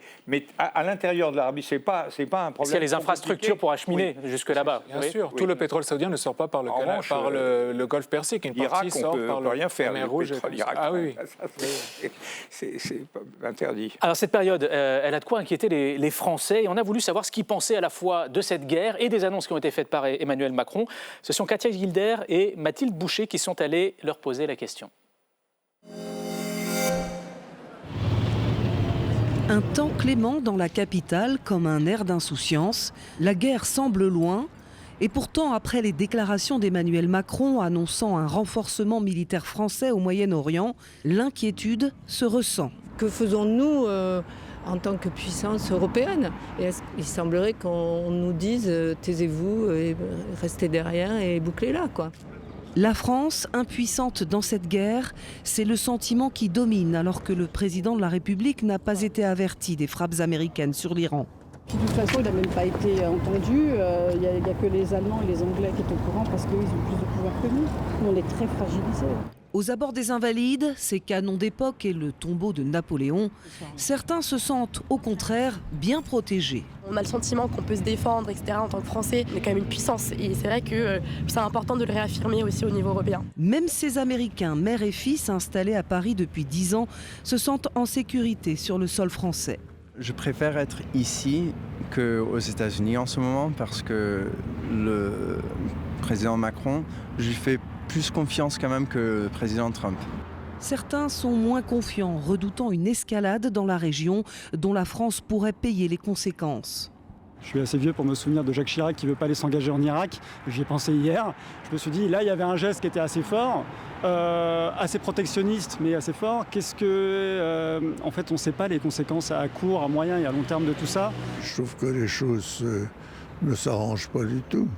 à l'intérieur de l'Arabie, c'est pas un problème. Parce qu'il y a les infrastructures pour acheminer jusque là-bas. Bien sûr, tout le pétrole saoudien ne sort pas par le canal, par le Golfe Persique. Une partie sort par la mer Rouge. Ah oui, c'est interdit. Alors cette période, elle a de quoi inquiéter les Français, et on a voulu savoir ce qu'ils pensaient à la fois de cette guerre et des annonces qui ont été faites par Emmanuel Macron. Ce sont Katia Gilder et Mathilde Boucher qui sont allés leur poser la question. Un temps clément dans la capitale, comme un air d'insouciance. La guerre semble loin. Et pourtant, après les déclarations d'Emmanuel Macron annonçant un renforcement militaire français au Moyen-Orient, l'inquiétude se ressent. Que faisons-nous en tant que puissance européenne? Et il semblerait qu'on nous dise taisez-vous, et restez derrière et bouclez-la, quoi. La France, impuissante dans cette guerre, c'est le sentiment qui domine alors que le président de la République n'a pas été averti des frappes américaines sur l'Iran. Puis de toute façon, il n'a même pas été entendu. Il n'y a que les Allemands et les Anglais qui sont au courant parce qu'ils ont plus de pouvoir que nous. Nous, on est très fragilisés. Aux abords des Invalides, ces canons d'époque et le tombeau de Napoléon, certains se sentent au contraire bien protégés. On a le sentiment qu'on peut se défendre, etc. En tant que Français, on est quand même une puissance. Et c'est vrai que c'est important de le réaffirmer aussi au niveau européen. Même ces Américains, mère et fils, installés à Paris depuis 10 ans, se sentent en sécurité sur le sol français. Je préfère être ici qu'aux États-Unis en ce moment parce que le président Macron, je lui fais plus confiance quand même que le président Trump. Certains sont moins confiants, redoutant une escalade dans la région dont la France pourrait payer les conséquences. Je suis assez vieux pour me souvenir de Jacques Chirac qui ne veut pas aller s'engager en Irak. J'y ai pensé hier. Je me suis dit, là, il y avait un geste qui était assez fort, assez protectionniste, mais assez fort. Qu'est-ce que... en fait, on ne sait pas les conséquences à court, à moyen et à long terme de tout ça. Je trouve que les choses ne s'arrangent pas du tout.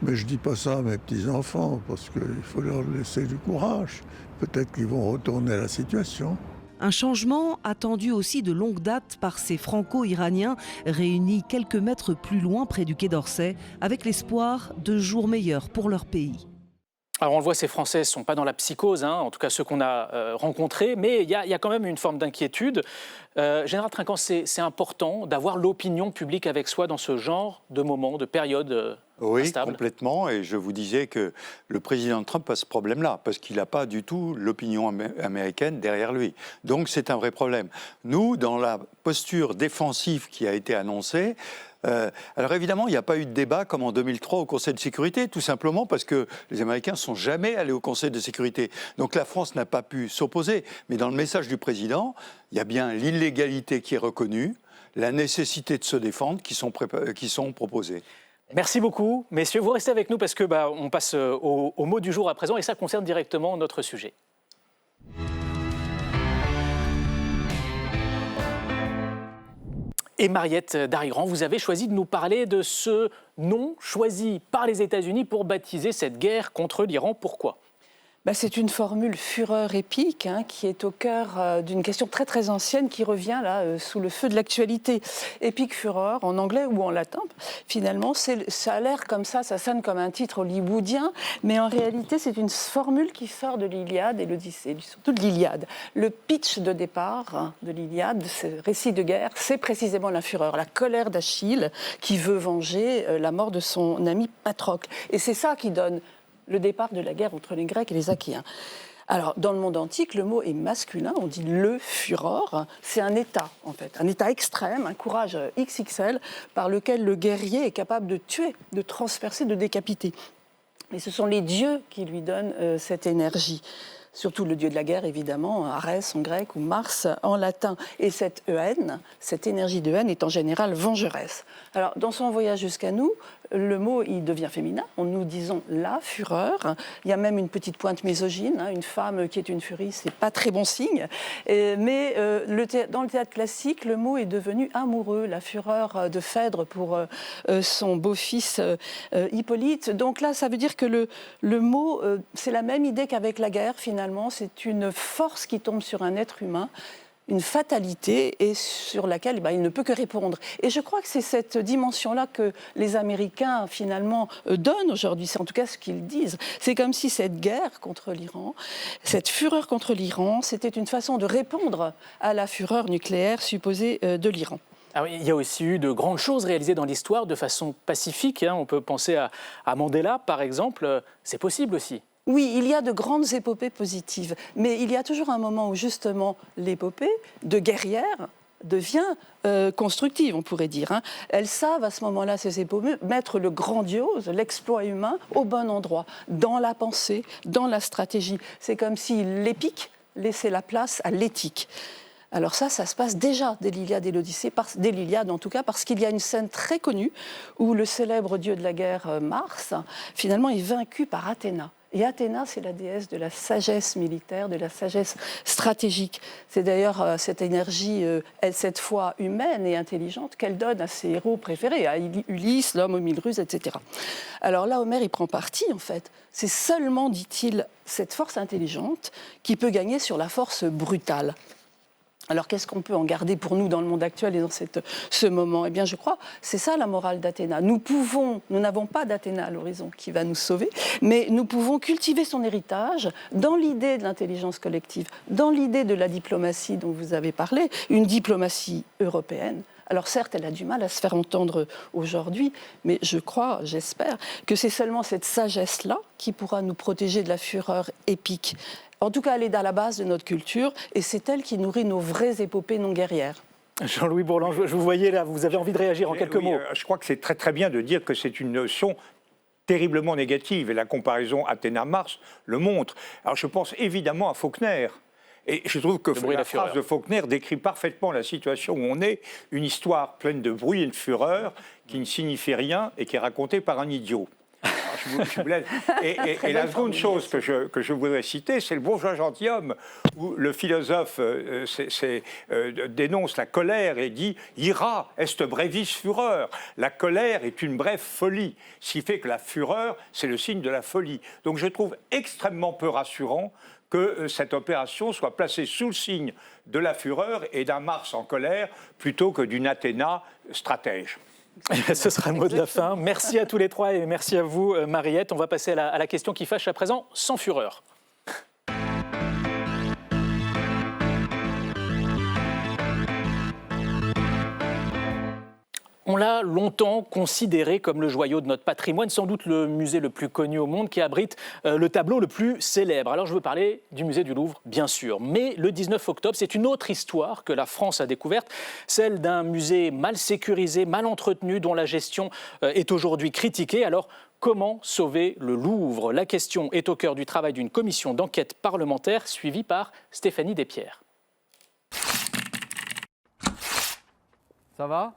Mais je ne dis pas ça à mes petits-enfants, parce qu'il faut leur laisser du courage. Peut-être qu'ils vont retourner à la situation. Un changement attendu aussi de longue date par ces franco-iraniens réunis quelques mètres plus loin près du Quai d'Orsay, avec l'espoir de jours meilleurs pour leur pays. Alors on le voit, ces Français ne sont pas dans la psychose, en tout cas ceux qu'on a rencontrés, mais il y a quand même une forme d'inquiétude. Général Trinquant, c'est important d'avoir l'opinion publique avec soi dans ce genre de moment, de période instable. Oui, complètement, et je vous disais que le président Trump a ce problème-là, parce qu'il n'a pas du tout l'opinion américaine derrière lui. Donc c'est un vrai problème. Nous, dans la posture défensive qui a été annoncée, alors évidemment, il n'y a pas eu de débat comme en 2003 au Conseil de sécurité, tout simplement parce que les Américains ne sont jamais allés au Conseil de sécurité. Donc la France n'a pas pu s'opposer. Mais dans le message du président, il y a bien l'illégalité qui est reconnue, la nécessité de se défendre qui sont proposées. Merci beaucoup. Messieurs, vous restez avec nous parce que on passe au mot du jour à présent et ça concerne directement notre sujet. Et Mariette Darigrand, vous avez choisi de nous parler de ce nom choisi par les États-Unis pour baptiser cette guerre contre l'Iran. Pourquoi ? C'est une formule fureur épique qui est au cœur d'une question très très ancienne qui revient là sous le feu de l'actualité. Épique fureur en anglais ou en latin, finalement, ça a l'air comme ça sonne comme un titre hollywoodien, mais en réalité c'est une formule qui sort de l'Iliade et l'Odyssée, surtout de l'Iliade. Le pitch de départ de l'Iliade, ce récit de guerre, c'est précisément la fureur, la colère d'Achille qui veut venger la mort de son ami Patrocle. Et c'est ça qui donne le départ de la guerre entre les Grecs et les Achéens. Alors, dans le monde antique, le mot est masculin, on dit le furor, c'est un état, en fait, un état extrême, un courage XXL, par lequel le guerrier est capable de tuer, de transpercer, de décapiter. Et ce sont les dieux qui lui donnent cette énergie. Surtout le dieu de la guerre, évidemment, Arès en grec ou Mars en latin. Et cette haine, cette énergie de haine est en général vengeresse. Alors, dans son voyage jusqu'à nous, le mot, il devient féminin. Nous disons la fureur. Il y a même une petite pointe misogyne. Une femme qui est une furie, c'est pas très bon signe. Mais dans le théâtre classique, le mot est devenu amoureux. La fureur de Phèdre pour son beau-fils Hippolyte. Donc là, ça veut dire que le mot, c'est la même idée qu'avec la guerre, finalement. C'est une force qui tombe sur un être humain, une fatalité et sur laquelle il ne peut que répondre. Et je crois que c'est cette dimension-là que les Américains, finalement, donnent aujourd'hui. C'est en tout cas ce qu'ils disent. C'est comme si cette guerre contre l'Iran, cette fureur contre l'Iran, c'était une façon de répondre à la fureur nucléaire supposée de l'Iran. Alors, il y a aussi eu de grandes choses réalisées dans l'histoire de façon pacifique. On peut penser à Mandela, par exemple. C'est possible aussi. Oui, il y a de grandes épopées positives, mais il y a toujours un moment où justement l'épopée de guerrière devient constructive, on pourrait dire. Elles savent à ce moment-là, ces épopées, mettre le grandiose, l'exploit humain au bon endroit, dans la pensée, dans la stratégie. C'est comme si l'épique laissait la place à l'éthique. Alors ça se passe déjà dès l'Iliade et l'Odyssée, dès l'Iliade en tout cas, parce qu'il y a une scène très connue où le célèbre dieu de la guerre, Mars, finalement est vaincu par Athéna. Et Athéna, c'est la déesse de la sagesse militaire, de la sagesse stratégique. C'est d'ailleurs cette énergie, cette fois humaine et intelligente, qu'elle donne à ses héros préférés, à Ulysse, l'homme aux 1000 ruses, etc. Alors là, Homère, il prend parti, en fait. C'est seulement, dit-il, cette force intelligente qui peut gagner sur la force brutale. Alors, qu'est-ce qu'on peut en garder pour nous dans le monde actuel et dans ce moment ? Eh bien, je crois, c'est ça la morale d'Athéna. Nous n'avons pas d'Athéna à l'horizon qui va nous sauver, mais nous pouvons cultiver son héritage dans l'idée de l'intelligence collective, dans l'idée de la diplomatie dont vous avez parlé, une diplomatie européenne. Alors certes, elle a du mal à se faire entendre aujourd'hui, mais je crois, j'espère, que c'est seulement cette sagesse-là qui pourra nous protéger de la fureur épique. En tout cas, elle est à la base de notre culture et c'est elle qui nourrit nos vraies épopées non guerrières. Jean-Louis Bourlange, je vous voyais là, vous avez envie de réagir en quelques mots. Je crois que c'est très très bien de dire que c'est une notion terriblement négative et la comparaison Athéna-Mars le montre. Alors je pense évidemment à Faulkner. Et je trouve que la phrase de Faulkner décrit parfaitement la situation où on est, une histoire pleine de bruit et de fureur qui ne signifie rien et qui est racontée par un idiot. Et la seconde chose que je voudrais citer, c'est le bourgeois gentilhomme, où le philosophe dénonce la colère et dit « Ira est brevis fureur ». La colère est une brève folie, ce qui fait que la fureur, c'est le signe de la folie. Donc je trouve extrêmement peu rassurant que cette opération soit placée sous le signe de la fureur et d'un Mars en colère plutôt que d'une Athéna stratège. Ce sera le mot de la fin. Merci à tous les trois et merci à vous, Mariette. On va passer à la question qui fâche à présent, sans fureur. On l'a longtemps considéré comme le joyau de notre patrimoine, sans doute le musée le plus connu au monde qui abrite le tableau le plus célèbre. Alors je veux parler du musée du Louvre, bien sûr, mais le 19 octobre, c'est une autre histoire que la France a découverte, celle d'un musée mal sécurisé, mal entretenu, dont la gestion est aujourd'hui critiquée. Alors comment sauver le Louvre ? La question est au cœur du travail d'une commission d'enquête parlementaire suivie par Stéphanie Despierres. Ça va ?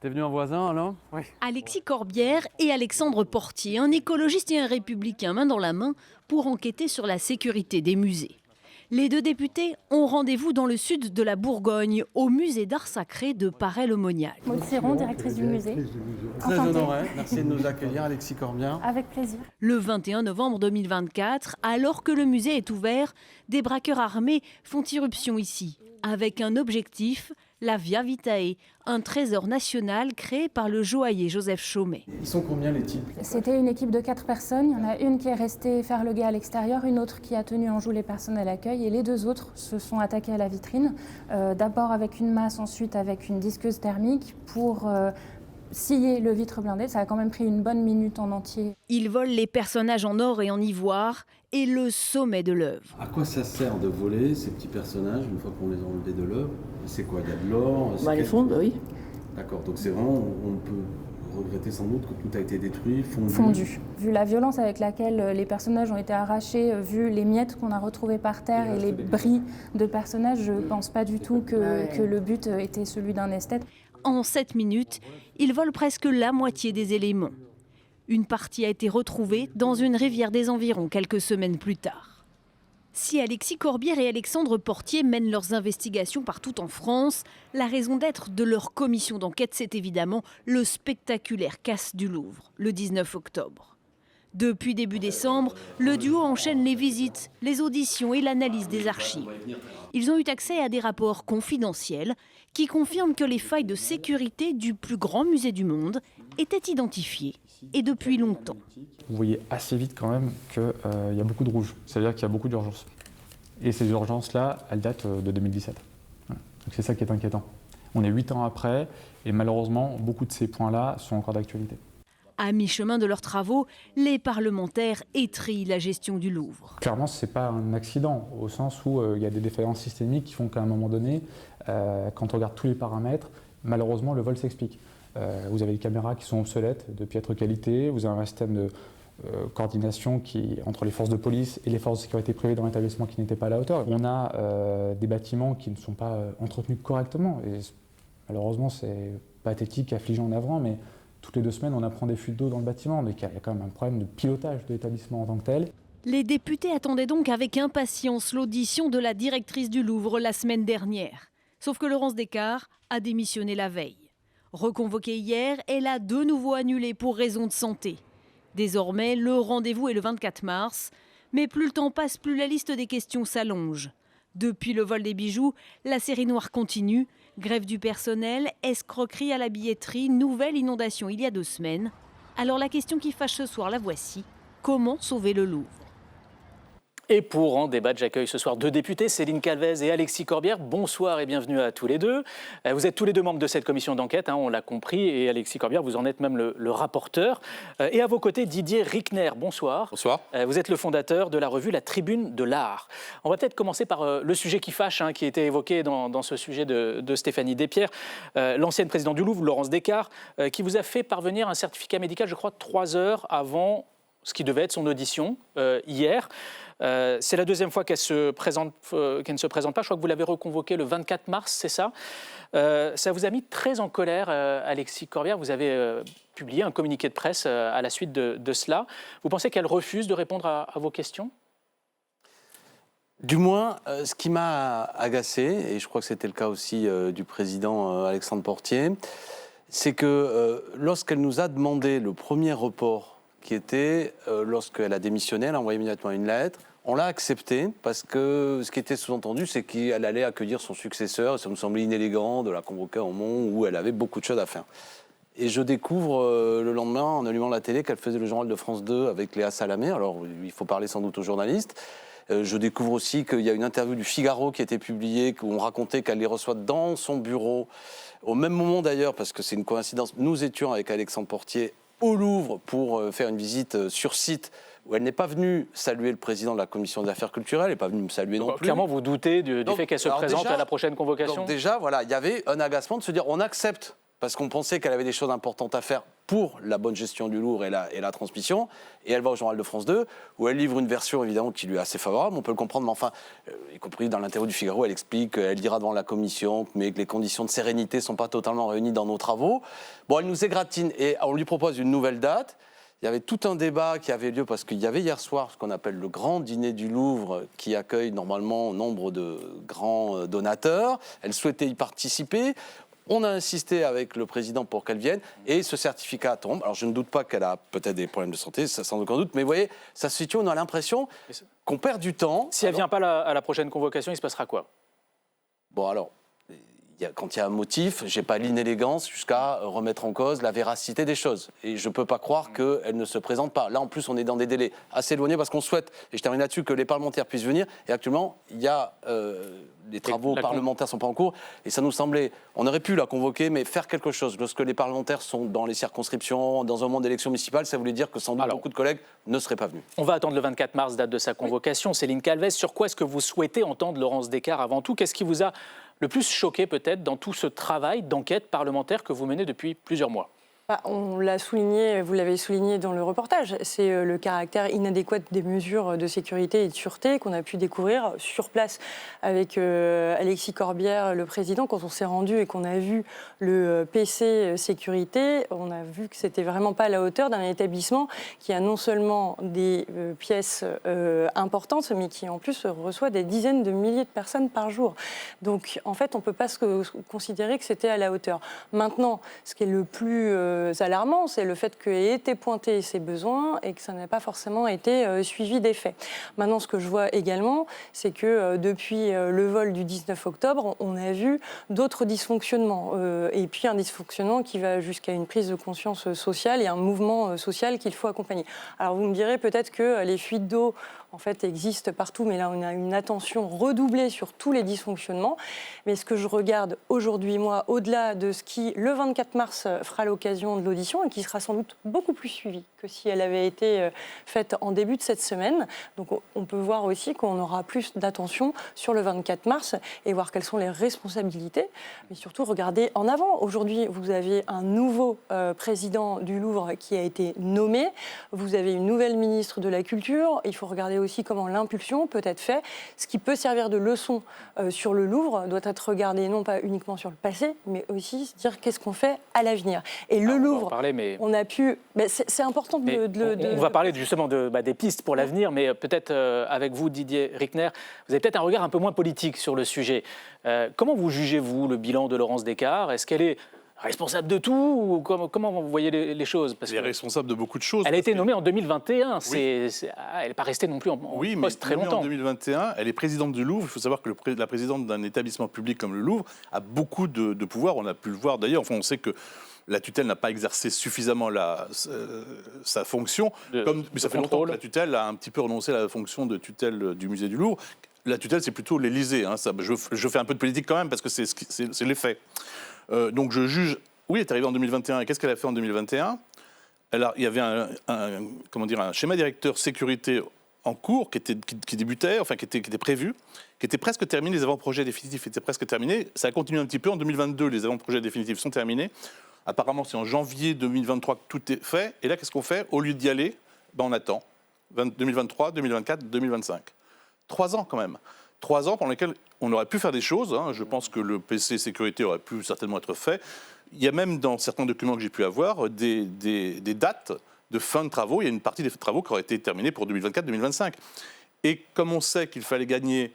T'es venu en voisin, alors ? Oui. Alexis Corbière et Alexandre Portier, un écologiste et un républicain main dans la main pour enquêter sur la sécurité des musées. Les deux députés ont rendez-vous dans le sud de la Bourgogne, au musée d'art sacré de Paray-le-Monial. Maud Siron, directrice du musée. Très honoré, merci de nous accueillir, Alexis Corbière. Avec plaisir. Le 21 novembre 2024, alors que le musée est ouvert, des braqueurs armés font irruption ici, avec un objectif, la Via Vitae, un trésor national créé par le joaillier Joseph Chaumet. Ils sont combien les types? C'était une équipe de 4 personnes. Il y en a une qui est restée faire le guet à l'extérieur, une autre qui a tenu en joue les personnes à l'accueil et les deux autres se sont attaqués à la vitrine. D'abord avec une masse, ensuite avec une disqueuse thermique pour scier le vitre blindé. Ça a quand même pris une bonne minute en entier. Ils volent les personnages en or et en ivoire et le sommet de l'œuvre. À quoi ça sert de voler ces petits personnages une fois qu'on les a enlevés de l'œuvre? C'est quoi? Il y a de l'or? Les fonds, oui. D'accord, donc c'est vraiment, on peut regretter sans doute que tout a été détruit, fondu. Vu la violence avec laquelle les personnages ont été arrachés, vu les miettes qu'on a retrouvées par terre et les bris de personnages, je ne pense pas du tout que le but était celui d'un esthète. En 7 minutes, ils volent presque la moitié des éléments. Une partie a été retrouvée dans une rivière des environs quelques semaines plus tard. Si Alexis Corbière et Alexandre Portier mènent leurs investigations partout en France, la raison d'être de leur commission d'enquête, c'est évidemment le spectaculaire casse du Louvre, le 19 octobre. Depuis début décembre, le duo enchaîne les visites, les auditions et l'analyse des archives. Ils ont eu accès à des rapports confidentiels qui confirment que les failles de sécurité du plus grand musée du monde étaient identifiées, et depuis longtemps. Vous voyez assez vite quand même qu'il y a beaucoup de rouge, c'est-à-dire qu'il y a beaucoup d'urgences. Et ces urgences-là, elles datent de 2017. Voilà. Donc c'est ça qui est inquiétant. On est 8 ans après, et malheureusement, beaucoup de ces points-là sont encore d'actualité. À mi-chemin de leurs travaux, les parlementaires étrillent la gestion du Louvre. Clairement, ce n'est pas un accident, au sens où il y a des défaillances systémiques qui font qu'à un moment donné, quand on regarde tous les paramètres, malheureusement, le vol s'explique. Vous avez des caméras qui sont obsolètes, de piètre qualité, vous avez un système de coordination entre les forces de police et les forces de sécurité privées dans l'établissement qui n'étaient pas à la hauteur. On a des bâtiments qui ne sont pas entretenus correctement. Et malheureusement, c'est pathétique, affligeant, navrant, mais toutes les 2 semaines, on apprend des fuites d'eau dans le bâtiment. Donc il y a quand même un problème de pilotage de l'établissement en tant que tel. Les députés attendaient donc avec impatience l'audition de la directrice du Louvre la semaine dernière. Sauf que Laurence Descartes a démissionné la veille. Reconvoquée hier, elle a de nouveau annulé pour raison de santé. Désormais, le rendez-vous est le 24 mars. Mais plus le temps passe, plus la liste des questions s'allonge. Depuis le vol des bijoux, la série noire continue. Grève du personnel, escroquerie à la billetterie, nouvelle inondation il y a 2 semaines. Alors la question qui fâche ce soir, la voici. Comment sauver le Louvre ? Et pour en débattre, j'accueille ce soir 2 députés, Céline Calvez et Alexis Corbière. Bonsoir et bienvenue à tous les 2. Vous êtes tous les 2 membres de cette commission d'enquête, on l'a compris, et Alexis Corbière, vous en êtes même le rapporteur. Et à vos côtés, Didier Rickner, bonsoir. Bonsoir. Vous êtes le fondateur de la revue La Tribune de l'Art. On va peut-être commencer par le sujet qui fâche, qui était évoqué dans ce sujet de Stéphanie Despierres, l'ancienne présidente du Louvre, Laurence Descartes, qui vous a fait parvenir un certificat médical, je crois, 3 heures avant ce qui devait être son audition hier. C'est la 2e fois qu'elle ne se présente pas. Je crois que vous l'avez reconvoquée le 24 mars, c'est ça. Ça vous a mis très en colère, Alexis Corbière. Vous avez publié un communiqué de presse à la suite de cela. Vous pensez qu'elle refuse de répondre à vos questions ? Du moins, ce qui m'a agacé, et je crois que c'était le cas aussi du président Alexandre Portier, c'est que lorsqu'elle nous a demandé le premier report, qui était, lorsqu'elle a démissionné, elle a envoyé immédiatement une lettre. On l'a accepté parce que ce qui était sous-entendu, c'est qu'elle allait accueillir son successeur. Ça me semblait inélégant de la convoquer au moment où elle avait beaucoup de choses à faire. Et je découvre le lendemain, en allumant la télé, qu'elle faisait le journal de France 2 avec Léa Salamé. Alors, il faut parler sans doute aux journalistes. Je découvre aussi qu'il y a une interview du Figaro qui a été publiée, où on racontait qu'elle les reçoit dans son bureau. Au même moment d'ailleurs, parce que c'est une coïncidence, nous étions avec Alexandre Portier au Louvre pour faire une visite sur site où elle n'est pas venue saluer le président de la commission des affaires culturelles, elle n'est pas venue me saluer non plus. Clairement, vous doutez du fait qu'elle se présente à la prochaine convocation ? Donc déjà, voilà, il y avait un agacement de se dire on accepte, parce qu'on pensait qu'elle avait des choses importantes à faire pour la bonne gestion du Louvre et la transmission, et elle va au journal de France 2, où elle livre une version évidemment qui lui est assez favorable, on peut le comprendre, mais enfin, y compris dans l'interview du Figaro, elle explique qu'elle dira devant la commission, mais que les conditions de sérénité ne sont pas totalement réunies dans nos travaux. Bon, elle nous égratine, et on lui propose une nouvelle date. Il y avait tout un débat qui avait lieu parce qu'il y avait hier soir ce qu'on appelle le grand dîner du Louvre qui accueille normalement nombre de grands donateurs. Elle souhaitait y participer. On a insisté avec le président pour qu'elle vienne et ce certificat tombe. Alors je ne doute pas qu'elle a peut-être des problèmes de santé, ça sans aucun doute, mais vous voyez, ça se situe, on a l'impression qu'on perd du temps. Si elle ne vient pas à la prochaine convocation, il se passera quoi? Bon alors, quand il y a un motif, je n'ai pas l'inélégance jusqu'à remettre en cause la véracité des choses. Et je ne peux pas croire qu'elle ne se présente pas. Là, en plus, on est dans des délais assez éloignés parce qu'on souhaite, et je termine là-dessus, que les parlementaires puissent venir. Et actuellement, il y a les travaux parlementaires ne sont pas en cours. Et ça nous semblait, on aurait pu la convoquer, mais faire quelque chose. Lorsque les parlementaires sont dans les circonscriptions, dans un moment d'élection municipale, ça voulait dire que sans doute beaucoup de collègues ne seraient pas venus. On va attendre le 24 mars, date de sa convocation. Oui. Céline Calvez, sur quoi est-ce que vous souhaitez entendre Laurence Descartes avant tout? Qu'est-ce qui vous a le plus choqué peut-être dans tout ce travail d'enquête parlementaire que vous menez depuis plusieurs mois? On l'a souligné, vous l'avez souligné dans le reportage, c'est le caractère inadéquat des mesures de sécurité et de sûreté qu'on a pu découvrir sur place avec Alexis Corbière, le président. Quand on s'est rendu et qu'on a vu le PC sécurité, on a vu que c'était vraiment pas à la hauteur d'un établissement qui a non seulement des pièces importantes, mais qui en plus reçoit des dizaines de milliers de personnes par jour. Donc en fait, on peut pas considérer que c'était à la hauteur. Maintenant, ce qui est le plus alarmant, c'est le fait qu'aient été pointés ces besoins et que ça n'a pas forcément été suivi des faits. Maintenant, ce que je vois également, c'est que depuis le vol du 19 octobre, on a vu d'autres dysfonctionnements. Et puis un dysfonctionnement qui va jusqu'à une prise de conscience sociale et un mouvement social qu'il faut accompagner. Alors vous me direz peut-être que les fuites d'eau en fait, existent partout, mais là, on a une attention redoublée sur tous les dysfonctionnements. Mais ce que je regarde aujourd'hui, moi, au-delà de ce qui, le 24 mars, fera l'occasion de l'audition et qui sera sans doute beaucoup plus suivie que si elle avait été faite en début de cette semaine. Donc, on peut voir aussi qu'on aura plus d'attention sur le 24 mars et voir quelles sont les responsabilités, mais surtout regarder en avant. Aujourd'hui, vous avez un nouveau président du Louvre qui a été nommé. Vous avez une nouvelle ministre de la Culture. Il faut regarder aussi comment l'impulsion peut être faite. Ce qui peut servir de leçon sur le Louvre doit être regardé non pas uniquement sur le passé, mais aussi se dire qu'est-ce qu'on fait à l'avenir. Et le Louvre, on a pu... c'est important on va parler justement des pistes pour l'avenir, mais peut-être avec vous, Didier Rickner, vous avez peut-être un regard un peu moins politique sur le sujet. Comment vous jugez-vous le bilan de Laurence Descartes? Est-ce qu'elle est responsable de tout ou comment vous voyez les choses? Elle est responsable de beaucoup de choses. Elle a été nommée en 2021. Oui. Elle n'est pas restée non plus en poste très longtemps. En 2021, elle est présidente du Louvre. Il faut savoir que la présidente d'un établissement public comme le Louvre a beaucoup de pouvoir. On a pu le voir d'ailleurs. Enfin, on sait que la tutelle n'a pas exercé suffisamment sa fonction. Mais ça fait longtemps que la tutelle a un petit peu renoncé à la fonction de tutelle du musée du Louvre. La tutelle, c'est plutôt l'Élysée. Hein. Je fais un peu de politique quand même parce que c'est les faits. Donc je juge, oui, elle est arrivée en 2021. Et qu'est-ce qu'elle a fait en 2021 ? Il y avait un schéma directeur sécurité en cours qui débutait, enfin qui était prévu, qui était presque terminé. Les avant-projets définitifs étaient presque terminés. Ça a continué un petit peu. En 2022, les avant-projets définitifs sont terminés. Apparemment, c'est en janvier 2023 que tout est fait. Et là, qu'est-ce qu'on fait ? Au lieu d'y aller, on attend. 2023, 2024, 2025. 3 ans quand même. 3 ans pendant lesquels on aurait pu faire des choses. Hein. Je pense que le PC sécurité aurait pu certainement être fait. Il y a même dans certains documents que j'ai pu avoir des dates de fin de travaux. Il y a une partie des travaux qui auraient été terminés pour 2024-2025. Et comme on sait qu'il fallait gagner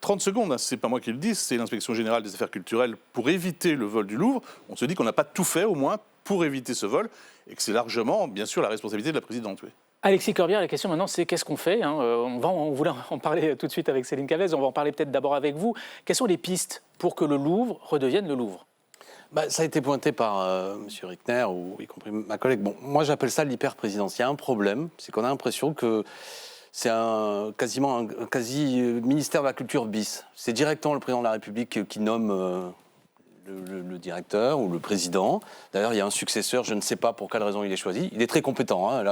30 secondes, hein, ce n'est pas moi qui le dis, c'est l'Inspection générale des affaires culturelles, pour éviter le vol du Louvre, on se dit qu'on n'a pas tout fait au moins pour éviter ce vol et que c'est largement, bien sûr, la responsabilité de la présidente. Oui. Alexis Corbière, la question maintenant, c'est qu'est-ce qu'on fait, hein, on voulait en parler tout de suite avec Céline Calvez, on va en parler peut-être d'abord avec vous. Quelles sont les pistes pour que le Louvre redevienne le Louvre ? Ça a été pointé par M. Rickner, ou y compris ma collègue. Bon, moi, j'appelle ça l'hyper-présidence. Il y a un problème, c'est qu'on a l'impression que c'est quasiment un quasi ministère de la Culture bis. C'est directement le président de la République qui nomme le directeur ou le président. D'ailleurs, il y a un successeur, je ne sais pas pour quelle raison il est choisi. Il est très compétent, hein,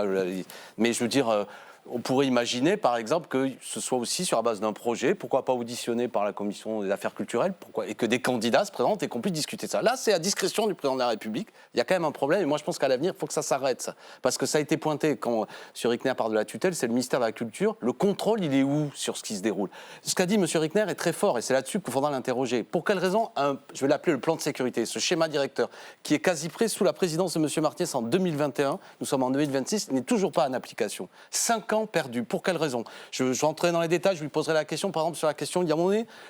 mais je veux dire, On pourrait imaginer, par exemple, que ce soit aussi sur la base d'un projet, pourquoi pas auditionné par la Commission des affaires culturelles, et que des candidats se présentent et qu'on puisse discuter de ça. Là, c'est à discrétion du président de la République. Il y a quand même un problème, et moi je pense qu'à l'avenir, il faut que ça s'arrête, ça. Parce que ça a été pointé, quand M. Rickner parle de la tutelle, c'est le ministère de la Culture. Le contrôle, il est où sur ce qui se déroule? Ce qu'a dit M. Rickner est très fort, et c'est là-dessus qu'il faudra l'interroger. Pour quelle raison je vais l'appeler le plan de sécurité, ce schéma directeur, qui est quasi prêt sous la présidence de M. Martinez en 2021, nous sommes en 2026, n'est toujours pas en application. 5 ans perdus. Pour quelle raison? Je rentrerai dans les détails, je lui poserai la question, par exemple, sur la question,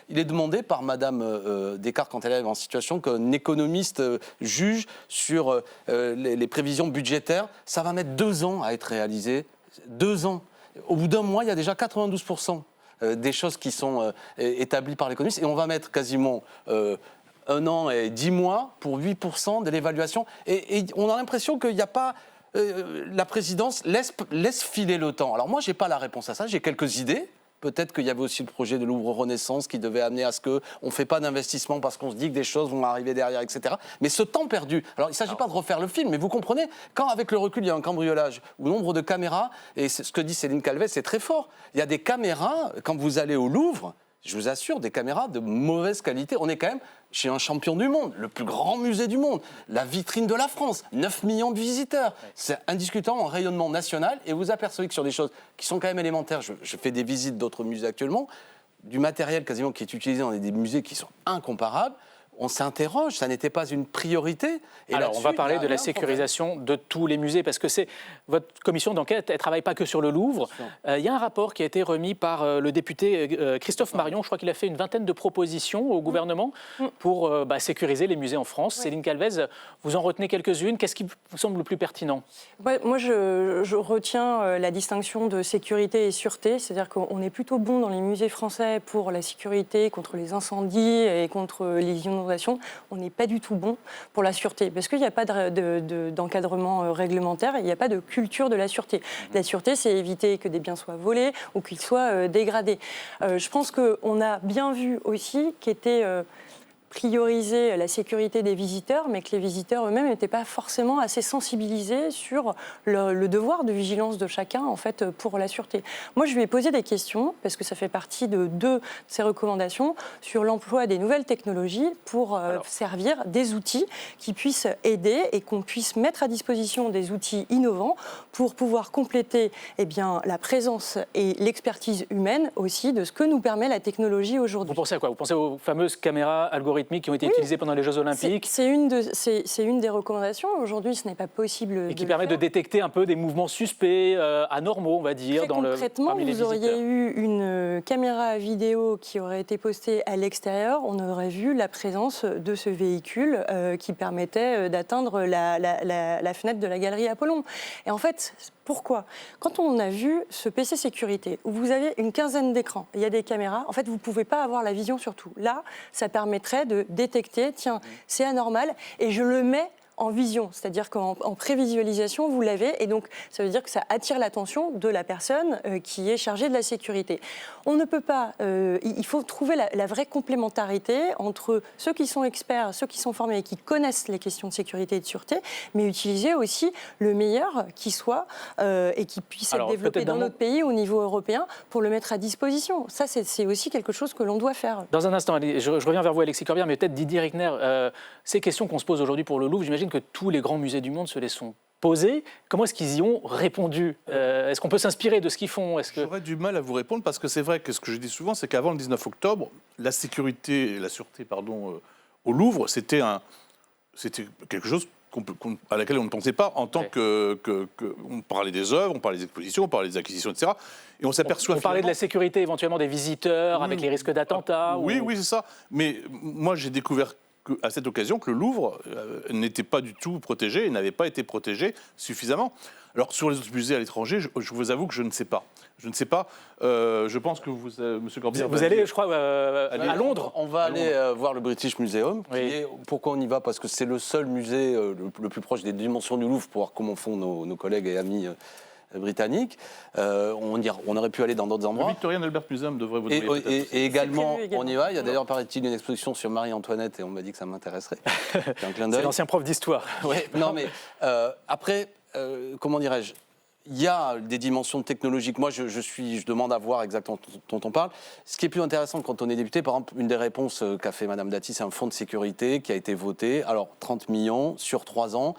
il est demandé par Mme Descartes, quand elle est en situation qu'un économiste juge sur les prévisions budgétaires. Ça va mettre 2 ans à être réalisé. 2 ans. Au bout d'un mois, il y a déjà 92% des choses qui sont établies par l'économiste, et on va mettre quasiment 1 an et 10 mois pour 8% de l'évaluation. Et on a l'impression qu'il n'y a pas... la présidence laisse filer le temps. Alors moi, je n'ai pas la réponse à ça, j'ai quelques idées. Peut-être qu'il y avait aussi le projet de Louvre Renaissance qui devait amener à ce qu'on ne fait pas d'investissement parce qu'on se dit que des choses vont arriver derrière, etc. Mais ce temps perdu, alors il ne s'agit pas de refaire le film, mais vous comprenez, quand avec le recul il y a un cambriolage, ou nombre de caméras, et ce que dit Céline Calvet, c'est très fort. Il y a des caméras, quand vous allez au Louvre, je vous assure, des caméras de mauvaise qualité. On est quand même chez un champion du monde, le plus grand musée du monde, la vitrine de la France, 9 millions de visiteurs. C'est indiscutablement un rayonnement national, et vous apercevez que sur des choses qui sont quand même élémentaires, je fais des visites d'autres musées actuellement, du matériel quasiment qui est utilisé dans des musées qui sont incomparables. On s'interroge, ça n'était pas une priorité. Et alors, on va parler de la sécurisation de tous les musées, parce que votre commission d'enquête, elle ne travaille pas que sur le Louvre. Il y a un rapport qui a été remis par le député Christophe Marion. Je crois qu'il a fait une vingtaine de propositions au gouvernement pour sécuriser les musées en France. Ouais. Céline Calvez, vous en retenez quelques-unes. Qu'est-ce qui vous semble le plus pertinent? Moi, je retiens la distinction de sécurité et sûreté. C'est-à-dire qu'on est plutôt bon dans les musées français pour la sécurité, contre les incendies et contre les inondations. On n'est pas du tout bon pour la sûreté, parce qu'il n'y a pas d'encadrement réglementaire, il n'y a pas de culture de la sûreté. La sûreté, c'est éviter que des biens soient volés ou qu'ils soient dégradés. Je pense qu'on a bien vu aussi qu'était prioriser la sécurité des visiteurs, mais que les visiteurs eux-mêmes n'étaient pas forcément assez sensibilisés sur le devoir de vigilance de chacun, en fait, pour la sûreté. Moi, je lui ai posé des questions, parce que ça fait partie de 2 de ses recommandations, sur l'emploi des nouvelles technologies pour servir des outils qui puissent aider et qu'on puisse mettre à disposition des outils innovants pour pouvoir compléter la présence et l'expertise humaine aussi de ce que nous permet la technologie aujourd'hui. Vous pensez à quoi? Vous pensez aux fameuses caméras algorithmiques qui ont été utilisées pendant les Jeux Olympiques? C'est une des recommandations. Aujourd'hui, ce n'est pas possible. Et qui permet de détecter un peu des mouvements suspects, anormaux, on va dire. Concrètement, vous auriez eu une caméra vidéo qui aurait été postée à l'extérieur, on aurait vu la présence de ce véhicule qui permettait d'atteindre la fenêtre de la galerie Apollon. Et en fait, pourquoi? Quand on a vu ce PC sécurité, où vous avez une quinzaine d'écrans, il y a des caméras, en fait, vous ne pouvez pas avoir la vision sur tout. Là, ça permettrait de détecter, tiens, c'est anormal, et je le mets en vision, c'est-à-dire qu'en prévisualisation, vous l'avez, et donc ça veut dire que ça attire l'attention de la personne qui est chargée de la sécurité. On ne peut pas, il faut trouver la vraie complémentarité entre ceux qui sont experts, ceux qui sont formés et qui connaissent les questions de sécurité et de sûreté, mais utiliser aussi le meilleur qui soit et qui puisse être développé dans notre pays au niveau européen pour le mettre à disposition. Ça, c'est aussi quelque chose que l'on doit faire. Dans un instant, je reviens vers vous, Alexis Corbière, mais peut-être Didier Rickner, ces questions qu'on se pose aujourd'hui pour le Louvre, j'imagine que tous les grands musées du monde se les sont posées. Comment est-ce qu'ils y ont répondu? Est-ce qu'on peut s'inspirer de ce qu'ils font? J'aurais du mal à vous répondre, parce que c'est vrai que ce que je dis souvent, c'est qu'avant le 19 octobre, la sûreté au Louvre, c'était quelque chose à laquelle on ne pensait pas en tant que on parlait des œuvres, on parlait des expositions, on parlait des acquisitions, etc. Et on s'aperçoit. On parlait de la sécurité éventuellement des visiteurs, avec les risques d'attentats. Oui, c'est ça. Mais moi, j'ai découvert à cette occasion que le Louvre n'était pas du tout protégé et n'avait pas été protégé suffisamment. Alors, sur les autres musées à l'étranger, je vous avoue que je ne sais pas. Je ne sais pas. Je pense que vous, M. Corbière... Vous allez, je crois, à Londres. On va aller voir le British Museum. Pourquoi on y va? Parce que c'est le seul musée le plus proche des dimensions du Louvre, pour voir comment font nos collègues et amis britanniques. On aurait pu aller dans d'autres endroits. Le Victoria and Albert Museum devrait vous donner et également, on y va. Il y a d'ailleurs, paraît-il, une exposition sur Marie-Antoinette, et on m'a dit que ça m'intéresserait. C'est l'ancien prof d'histoire. Oui, non, mais après, comment dirais-je, il y a des dimensions technologiques. Moi, je demande à voir exactement dont on parle. Ce qui est plus intéressant quand on est député, par exemple, une des réponses qu'a fait Mme Dati, c'est un fonds de sécurité qui a été voté. Alors, 30 millions sur 3 ans.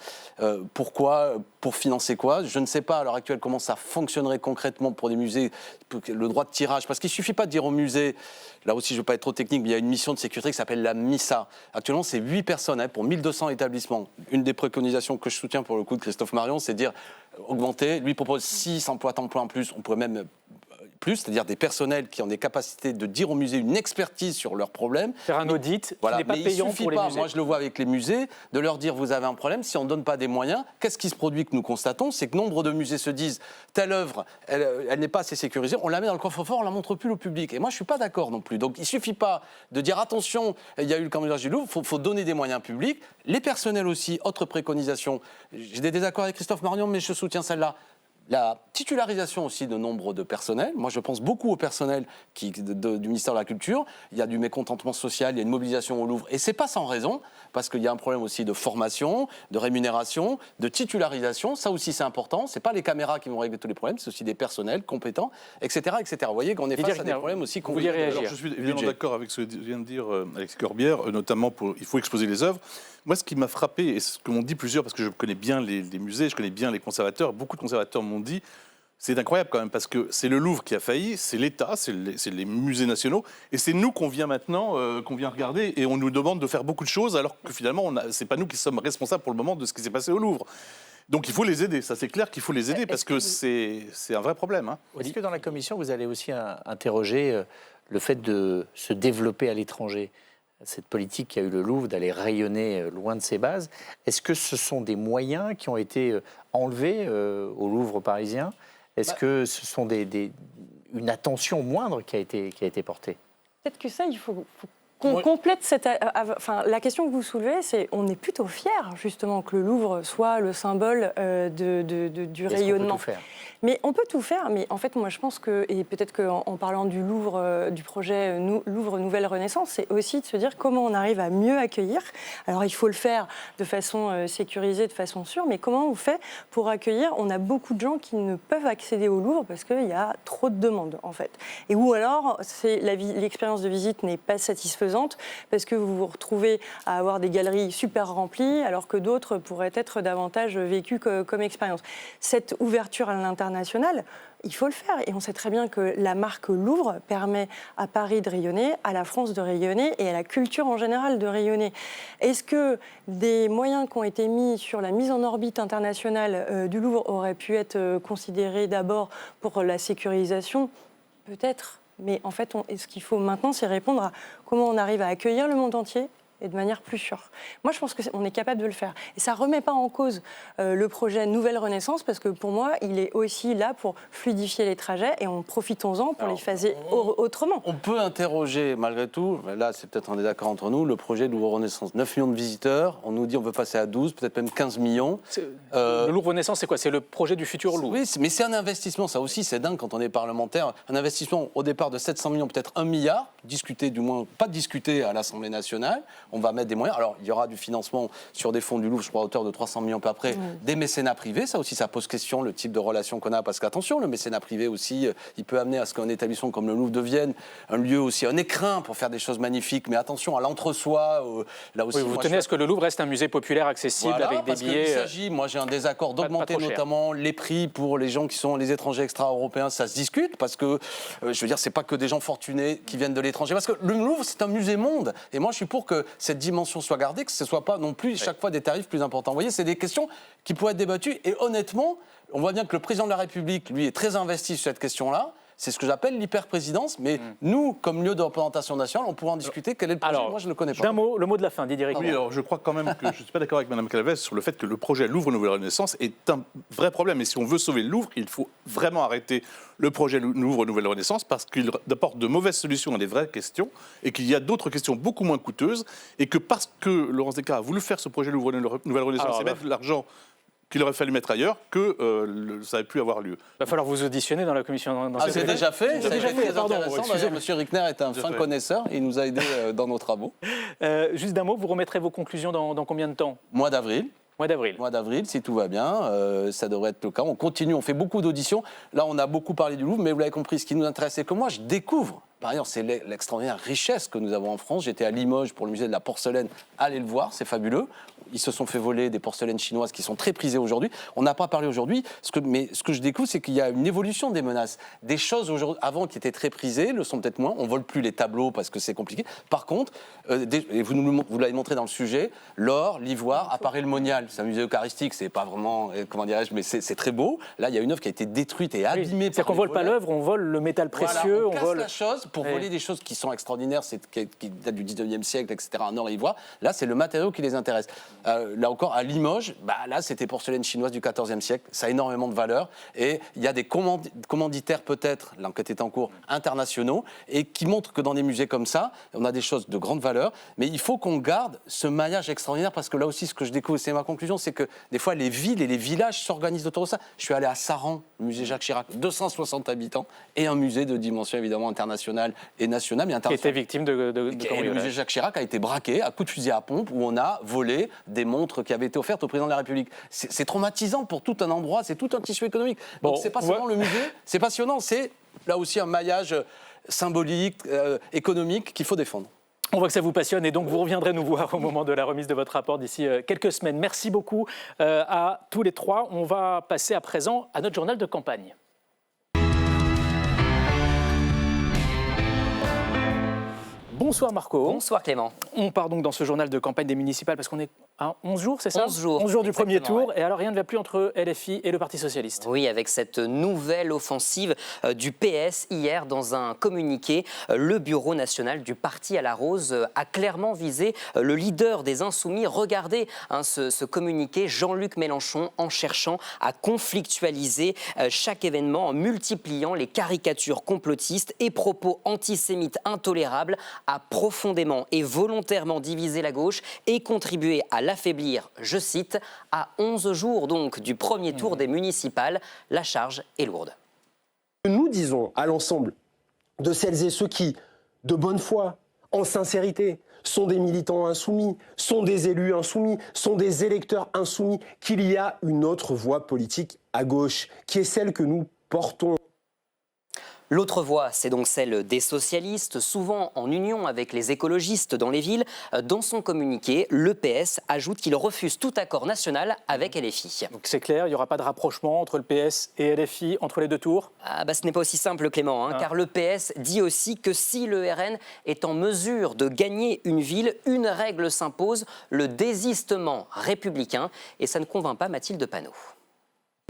Pourquoi ? Pour financer quoi ? Je ne sais pas à l'heure actuelle comment ça fonctionnerait concrètement pour des musées, le droit de tirage. Parce qu'il ne suffit pas de dire au musée, là aussi je ne veux pas être trop technique, mais il y a une mission de sécurité qui s'appelle la MISA. Actuellement, c'est 8 personnes pour 1200 établissements. Une des préconisations que je soutiens pour le coup de Christophe Marion, c'est de dire augmenter. Lui propose 6 emplois temps plein en plus. On pourrait même plus, c'est-à-dire des personnels qui ont des capacités de dire au musée une expertise sur leurs problèmes. Faire un audit voilà, qui n'est pas mais payant il suffit pour les pas, musées. moi je le vois avec les musées, de leur dire vous avez un problème, si on ne donne pas des moyens, qu'est-ce qui se produit que nous constatons ? C'est que nombre de musées se disent telle œuvre, elle n'est pas assez sécurisée, on la met dans le coffre-fort, on la montre plus au public. Et moi je ne suis pas d'accord non plus. Donc il ne suffit pas de dire attention, il y a eu le cambriolage du Louvre, il faut donner des moyens publics. Les personnels aussi, autre préconisation, j'ai des désaccords avec Christophe Marion, mais je soutiens celle-là. La titularisation aussi de nombre de personnels. Moi, je pense beaucoup au personnel du ministère de la Culture. Il y a du mécontentement social, il y a une mobilisation au Louvre. Et ce n'est pas sans raison, parce qu'il y a un problème aussi de formation, de rémunération, de titularisation. Ça aussi, c'est important. Ce n'est pas les caméras qui vont régler tous les problèmes, c'est aussi des personnels compétents, etc. etc. Vous voyez qu'on est face à des problèmes aussi qu'on voulez réagir. Alors, je suis évidemment d'accord avec ce que vient de dire Alexis Corbière, notamment il faut exposer les œuvres. Moi, ce qui m'a frappé, et ce que m'ont dit plusieurs, parce que je connais bien les musées, je connais bien les conservateurs, beaucoup de conservateurs m'ont dit, c'est incroyable quand même, parce que c'est le Louvre qui a failli, c'est l'État, c'est les musées nationaux, et c'est nous qu'on vient maintenant, qu'on vient regarder, et on nous demande de faire beaucoup de choses, alors que finalement, c'est pas nous qui sommes responsables pour le moment de ce qui s'est passé au Louvre. Donc il faut les aider, ça c'est clair qu'il faut les aider, parce que c'est un vrai problème. Hein. Est-ce que dans la commission, vous allez aussi interroger le fait de se développer à l'étranger ? Cette politique qui a eu le Louvre d'aller rayonner loin de ses bases, est-ce que ce sont des moyens qui ont été enlevés au Louvre parisien ? Est-ce que ce sont une attention moindre qui a été portée ? Peut-être que ça, il faut qu'on complète cette... Enfin, la question que vous soulevez, c'est on est plutôt fiers, justement, que le Louvre soit le symbole du rayonnement. Est-ce qu'on peut tout faire ? Mais on peut tout faire, mais en fait, moi, je pense que, et peut-être qu'en parlant du Louvre, du projet Louvre Nouvelle Renaissance, c'est aussi de se dire comment on arrive à mieux accueillir. Alors, il faut le faire de façon sécurisée, de façon sûre, mais comment on fait pour accueillir ? On a beaucoup de gens qui ne peuvent accéder au Louvre parce qu'il y a trop de demandes, en fait. Et ou alors, l'expérience de visite n'est pas satisfaisante parce que vous vous retrouvez à avoir des galeries super remplies, alors que d'autres pourraient être davantage vécues comme expérience. Cette ouverture à l'international, il faut le faire. Et on sait très bien que la marque Louvre permet à Paris de rayonner, à la France de rayonner et à la culture en général de rayonner. Est-ce que des moyens qui ont été mis sur la mise en orbite internationale du Louvre auraient pu être considérés d'abord pour la sécurisation ? Peut-être. Mais en fait, ce qu'il faut maintenant, c'est répondre à comment on arrive à accueillir le monde entier et de manière plus sûre. Moi, je pense qu'on est capable de le faire. Et ça ne remet pas en cause le projet Nouvelle Renaissance, parce que pour moi, il est aussi là pour fluidifier les trajets et profitons-en pour les phaser autrement. On peut interroger, malgré tout, là c'est peut-être un désaccord entre nous, le projet Louvre Renaissance. 9 millions de visiteurs, on nous dit on veut passer à 12, peut-être même 15 millions. Le Louvre Renaissance, c'est quoi ? C'est le projet du futur Louvre. Oui, mais c'est un investissement, ça aussi c'est dingue quand on est parlementaire. Un investissement au départ de 700 millions, peut-être 1 milliard, discuté du moins, pas discuté à l'Assemblée nationale. On va mettre des moyens. Alors, il y aura du financement sur des fonds du Louvre, je crois, à hauteur de 300 millions peu après. Des mécénats privés, ça aussi, ça pose question, le type de relation qu'on a. Parce qu'attention, le mécénat privé aussi, il peut amener à ce qu'un établissement comme le Louvre devienne un lieu aussi, un écrin pour faire des choses magnifiques. Mais attention, à l'entre-soi, là aussi... Oui, vous tenez à ce que le Louvre reste un musée populaire accessible, voilà, avec des billets... Il s'agit, moi j'ai un désaccord d'augmenter notamment les prix pour les gens qui sont les étrangers extra-européens, ça se discute, parce que, je veux dire, c'est pas que des gens fortunés qui viennent de l'étranger. Parce que le Louvre, c'est un musée monde. Et moi, je suis pour que cette dimension soit gardée, que ce ne soit pas non plus chaque fois des tarifs plus importants. Vous voyez, c'est des questions qui pourraient être débattues. Et honnêtement, on voit bien que le président de la République, lui, est très investi sur cette question-là. C'est ce que j'appelle l'hyper-présidence. Mais nous, comme lieu de représentation nationale, on pourra en discuter. Quel est le projet ? Alors, moi, je ne le connais pas. D'un mot, le mot de la fin, Didier Rick. Oui, alors je crois quand même que je ne suis pas d'accord avec Mme Calvez sur le fait que le projet Louvre Nouvelle Renaissance est un vrai problème. Et si on veut sauver le Louvre, il faut vraiment arrêter le projet Louvre Nouvelle Renaissance parce qu'il apporte de mauvaises solutions à des vraies questions et qu'il y a d'autres questions beaucoup moins coûteuses et que parce que Laurence Descartes a voulu faire ce projet Louvre Nouvelle Renaissance et mettre de l'argent qu'il aurait fallu mettre ailleurs, que ça avait pu avoir lieu. Il va falloir vous auditionner dans la commission. C'est déjà fait. C'est déjà fait, pardon. D'ailleurs, M. Rickner est un fin connaisseur et il nous a aidés dans nos travaux. Juste d'un mot, vous remettrez vos conclusions dans combien de temps ? Mois d'avril. Mois d'avril. Mois d'avril, si tout va bien, ça devrait être le cas. On continue, on fait beaucoup d'auditions. Là, on a beaucoup parlé du Louvre, mais vous l'avez compris, ce qui nous intéresse, c'est que moi, je découvre. Par ailleurs, c'est l'extraordinaire richesse que nous avons en France. J'étais à Limoges pour le musée de la porcelaine. Allez le voir, c'est fabuleux. Ils se sont fait voler des porcelaines chinoises qui sont très prisées aujourd'hui. On n'a pas parlé aujourd'hui, mais ce que je découvre, c'est qu'il y a une évolution des menaces. Des choses avant qui étaient très prisées le sont peut-être moins. On ne vole plus les tableaux parce que c'est compliqué. Par contre, et vous l'avez montré dans le sujet, l'or, l'ivoire, apparaît le monial. C'est un musée eucharistique, c'est pas vraiment, comment dirais-je, mais c'est très beau. Là, il y a une œuvre qui a été détruite et abîmée. C'est-à-dire qu'on ne vole pas l'œuvre, on vole le métal précieux. Voilà, on casse vole la chose pour voler des choses qui sont extraordinaires, qui datent du 19e siècle, etc., en or et ivoire. Là, c'est le matériau qui les intéresse. Là encore, à Limoges, là, c'était porcelaine chinoise du 14e siècle. Ça a énormément de valeur. Et il y a des commanditaires, peut-être, l'enquête est en cours, internationaux, et qui montrent que dans des musées comme ça, on a des choses de grande valeur. Mais il faut qu'on garde ce maillage extraordinaire, parce que là aussi, ce que je découvre, c'est ma conclusion, c'est que des fois, les villes et les villages s'organisent autour de ça. Je suis allé à Saran, le musée Jacques Chirac, 260 habitants, et un musée de dimension évidemment internationale et nationale. Qui était victime de le musée Jacques Chirac a été braqué à coups de fusil à pompe, où on a volé des montres qui avaient été offertes au président de la République. C'est traumatisant pour tout un endroit, c'est tout un tissu économique. Donc c'est pas seulement le musée, c'est passionnant, c'est là aussi un maillage symbolique, économique qu'il faut défendre. On voit que ça vous passionne et donc vous reviendrez nous voir au moment de la remise de votre rapport d'ici quelques semaines. Merci beaucoup à tous les trois. On va passer à présent à notre journal de campagne. Bonsoir Marco. Bonsoir Clément. On part donc dans ce journal de campagne des municipales parce qu'on est à 11 jours, c'est ça? 11 jours. 11 jours du premier tour. Ouais. Et alors rien ne va plus entre LFI et le Parti Socialiste. Oui, avec cette nouvelle offensive du PS hier dans un communiqué, le bureau national du Parti à la Rose a clairement visé le leader des Insoumis. Regardez ce communiqué, Jean-Luc Mélenchon, en cherchant à conflictualiser chaque événement, en multipliant les caricatures complotistes et propos antisémites intolérables, a profondément et volontairement divisé la gauche et contribué à l'affaiblir, je cite, à 11 jours donc du premier tour des municipales. La charge est lourde. Nous disons à l'ensemble de celles et ceux qui, de bonne foi, en sincérité, sont des militants insoumis, sont des élus insoumis, sont des électeurs insoumis, qu'il y a une autre voie politique à gauche, qui est celle que nous portons. L'autre voie, c'est donc celle des socialistes, souvent en union avec les écologistes dans les villes. Dans son communiqué, le PS ajoute qu'il refuse tout accord national avec LFI. Donc c'est clair, il n'y aura pas de rapprochement entre le PS et LFI, entre les deux tours? Ce n'est pas aussi simple Clément, car le PS dit aussi que si le RN est en mesure de gagner une ville, une règle s'impose, le désistement républicain. Et ça ne convainc pas Mathilde Panot.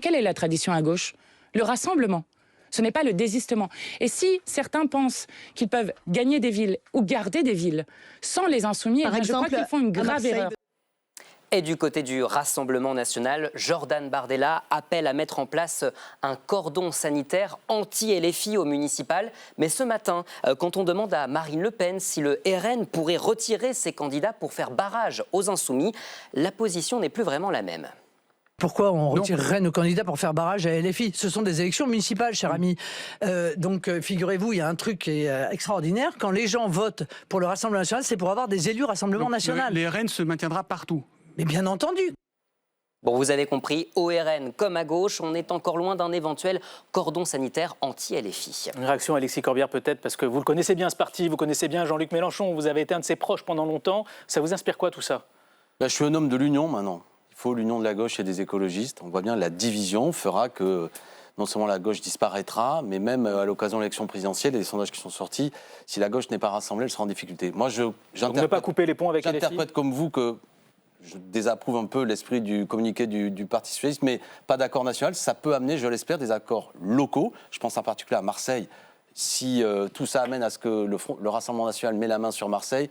Quelle est la tradition à gauche? Le rassemblement. Ce n'est pas le désistement. Et si certains pensent qu'ils peuvent gagner des villes ou garder des villes sans les insoumis, je crois qu'ils font une grave erreur. Et du côté du Rassemblement national, Jordan Bardella appelle à mettre en place un cordon sanitaire anti-LFI au municipal. Mais ce matin, quand on demande à Marine Le Pen si le RN pourrait retirer ses candidats pour faire barrage aux insoumis, la position n'est plus vraiment la même. Pourquoi on retirerait nos candidats pour faire barrage à LFI? Ce sont des élections municipales, cher ami. Donc, figurez-vous, il y a un truc qui est extraordinaire. Quand les gens votent pour le Rassemblement national, c'est pour avoir des élus Rassemblement national. Le RN se maintiendra partout. Mais bien entendu. Bon, vous avez compris, au RN comme à gauche, on est encore loin d'un éventuel cordon sanitaire anti-LFI. Une réaction, Alexis Corbière, peut-être, parce que vous le connaissez bien, ce parti, vous connaissez bien Jean-Luc Mélenchon, vous avez été un de ses proches pendant longtemps. Ça vous inspire quoi, tout ça? Je suis un homme de l'union, maintenant. Il faut l'union de la gauche et des écologistes. On voit bien la division fera que non seulement la gauche disparaîtra, mais même à l'occasion de l'élection présidentielle et des sondages qui sont sortis, si la gauche n'est pas rassemblée, elle sera en difficulté. Moi, ne pas couper les ponts avec LFI. J'interprète comme vous que je désapprouve un peu l'esprit du communiqué du Parti socialiste, mais pas d'accord national. Ça peut amener, je l'espère, des accords locaux. Je pense en particulier à Marseille. Si tout ça amène à ce que le Rassemblement national met la main sur Marseille,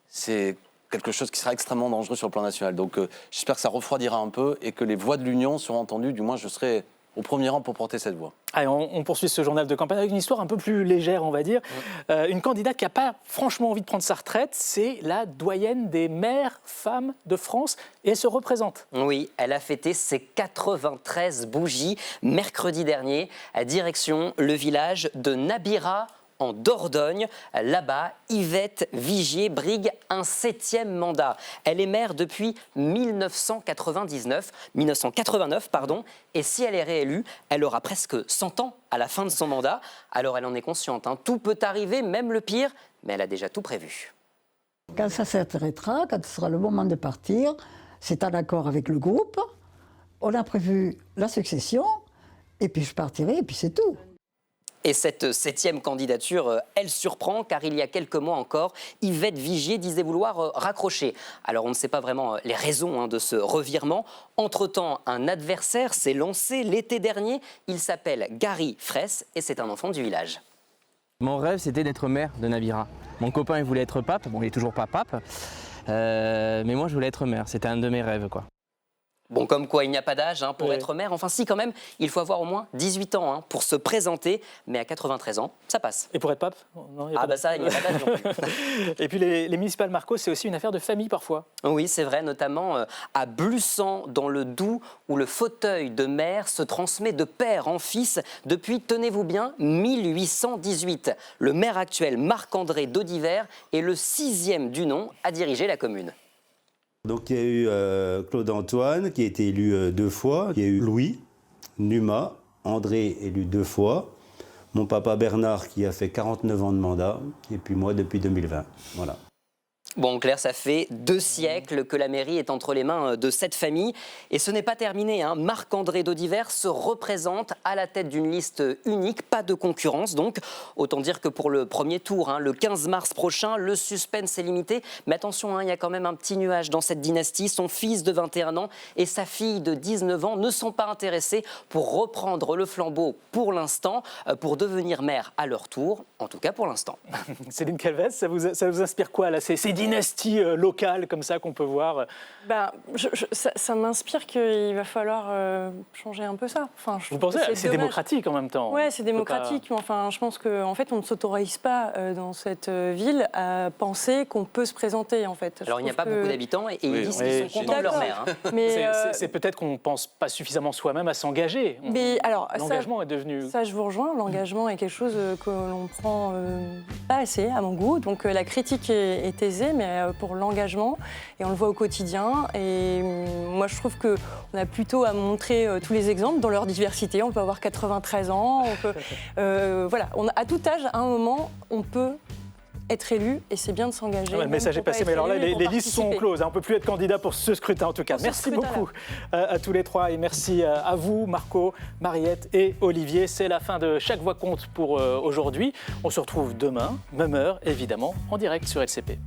c'est quelque chose qui sera extrêmement dangereux sur le plan national. Donc j'espère que ça refroidira un peu et que les voix de l'Union seront entendues. Du moins, je serai au premier rang pour porter cette voix. Allez, on poursuit ce journal de campagne avec une histoire un peu plus légère, on va dire. Une candidate qui n'a pas franchement envie de prendre sa retraite, c'est la doyenne des maires femmes de France et elle se représente. Oui, elle a fêté ses 93 bougies mercredi dernier à direction le village de Nabira en Dordogne. Là-bas, Yvette Vigier brigue un 7e mandat. Elle est maire depuis 1989, et si elle est réélue, elle aura presque 100 ans à la fin de son mandat. Alors elle en est consciente, hein. Tout peut arriver, même le pire, mais elle a déjà tout prévu. Quand ça s'arrêtera, quand ce sera le moment de partir, c'est en accord avec le groupe. On a prévu la succession, et puis je partirai, et puis c'est tout. Et cette 7e candidature, elle surprend, car il y a quelques mois encore, Yvette Vigier disait vouloir raccrocher. Alors on ne sait pas vraiment les raisons de ce revirement. Entre-temps, un adversaire s'est lancé l'été dernier. Il s'appelle Gary Fraisse, et c'est un enfant du village. Mon rêve, c'était d'être maire de Nabira. Mon copain, il voulait être pape. Bon, il n'est toujours pas pape. Mais moi, je voulais être maire. C'était un de mes rêves, quoi. Bon, comme quoi, il n'y a pas d'âge pour être maire. Enfin, si, quand même, il faut avoir au moins 18 ans pour se présenter. Mais à 93 ans, ça passe. Et pour être pape? Non, il n'y a pas ça, il n'y a pas d'âge non plus. Et puis, les municipales, Marco, c'est aussi une affaire de famille parfois. Oui, c'est vrai, notamment à Blussan, dans le Doubs, où le fauteuil de maire se transmet de père en fils depuis, tenez-vous bien, 1818. Le maire actuel, Marc-André Daudiver, est le 6e du nom à diriger la commune. Donc il y a eu Claude-Antoine qui a été élu 2 fois, il y a eu Louis, Numa, André élu 2 fois, mon papa Bernard qui a fait 49 ans de mandat, et puis moi depuis 2020. Voilà. Bon, Claire, ça fait 2 siècles que la mairie est entre les mains de cette famille. Et ce n'est pas terminé. Marc-André Daudiver se représente à la tête d'une liste unique, pas de concurrence. Donc, autant dire que pour le premier tour, le 15 mars prochain, le suspense est limité. Mais attention, il y a quand même un petit nuage dans cette dynastie. Son fils de 21 ans et sa fille de 19 ans ne sont pas intéressés pour reprendre le flambeau pour l'instant, pour devenir maire à leur tour, en tout cas pour l'instant. Céline Calvez, ça vous inspire quoi là, ces dynasties locales comme ça qu'on peut voir? Ça m'inspire qu'il va falloir changer un peu ça. Enfin, vous pensez que c'est démocratique en même temps? Oui, c'est démocratique, mais enfin, je pense qu'en fait, on ne s'autorise pas dans cette ville à penser qu'on peut se présenter, en fait. Alors, il n'y a pas beaucoup d'habitants et ils disent qu'ils sont contents de leur maire. Mais c'est peut-être qu'on ne pense pas suffisamment soi-même à s'engager. L'engagement est devenu... Ça, je vous rejoins. L'engagement est quelque chose que l'on prend pas assez, à mon goût. Donc, la critique est aisée, mais pour l'engagement, et on le voit au quotidien. Et moi, je trouve qu'on a plutôt à montrer tous les exemples dans leur diversité. On peut avoir 93 ans, on peut, voilà, à tout âge, à un moment, on peut être élu, et c'est bien de s'engager. Le message est passé, mais alors là, les listes sont closes. On ne peut plus être candidat pour ce scrutin, en tout cas. Merci beaucoup à tous les trois, et merci à vous, Marco, Mariette et Olivier. C'est la fin de Chaque Voix compte pour aujourd'hui. On se retrouve demain, même heure, évidemment, en direct sur LCP.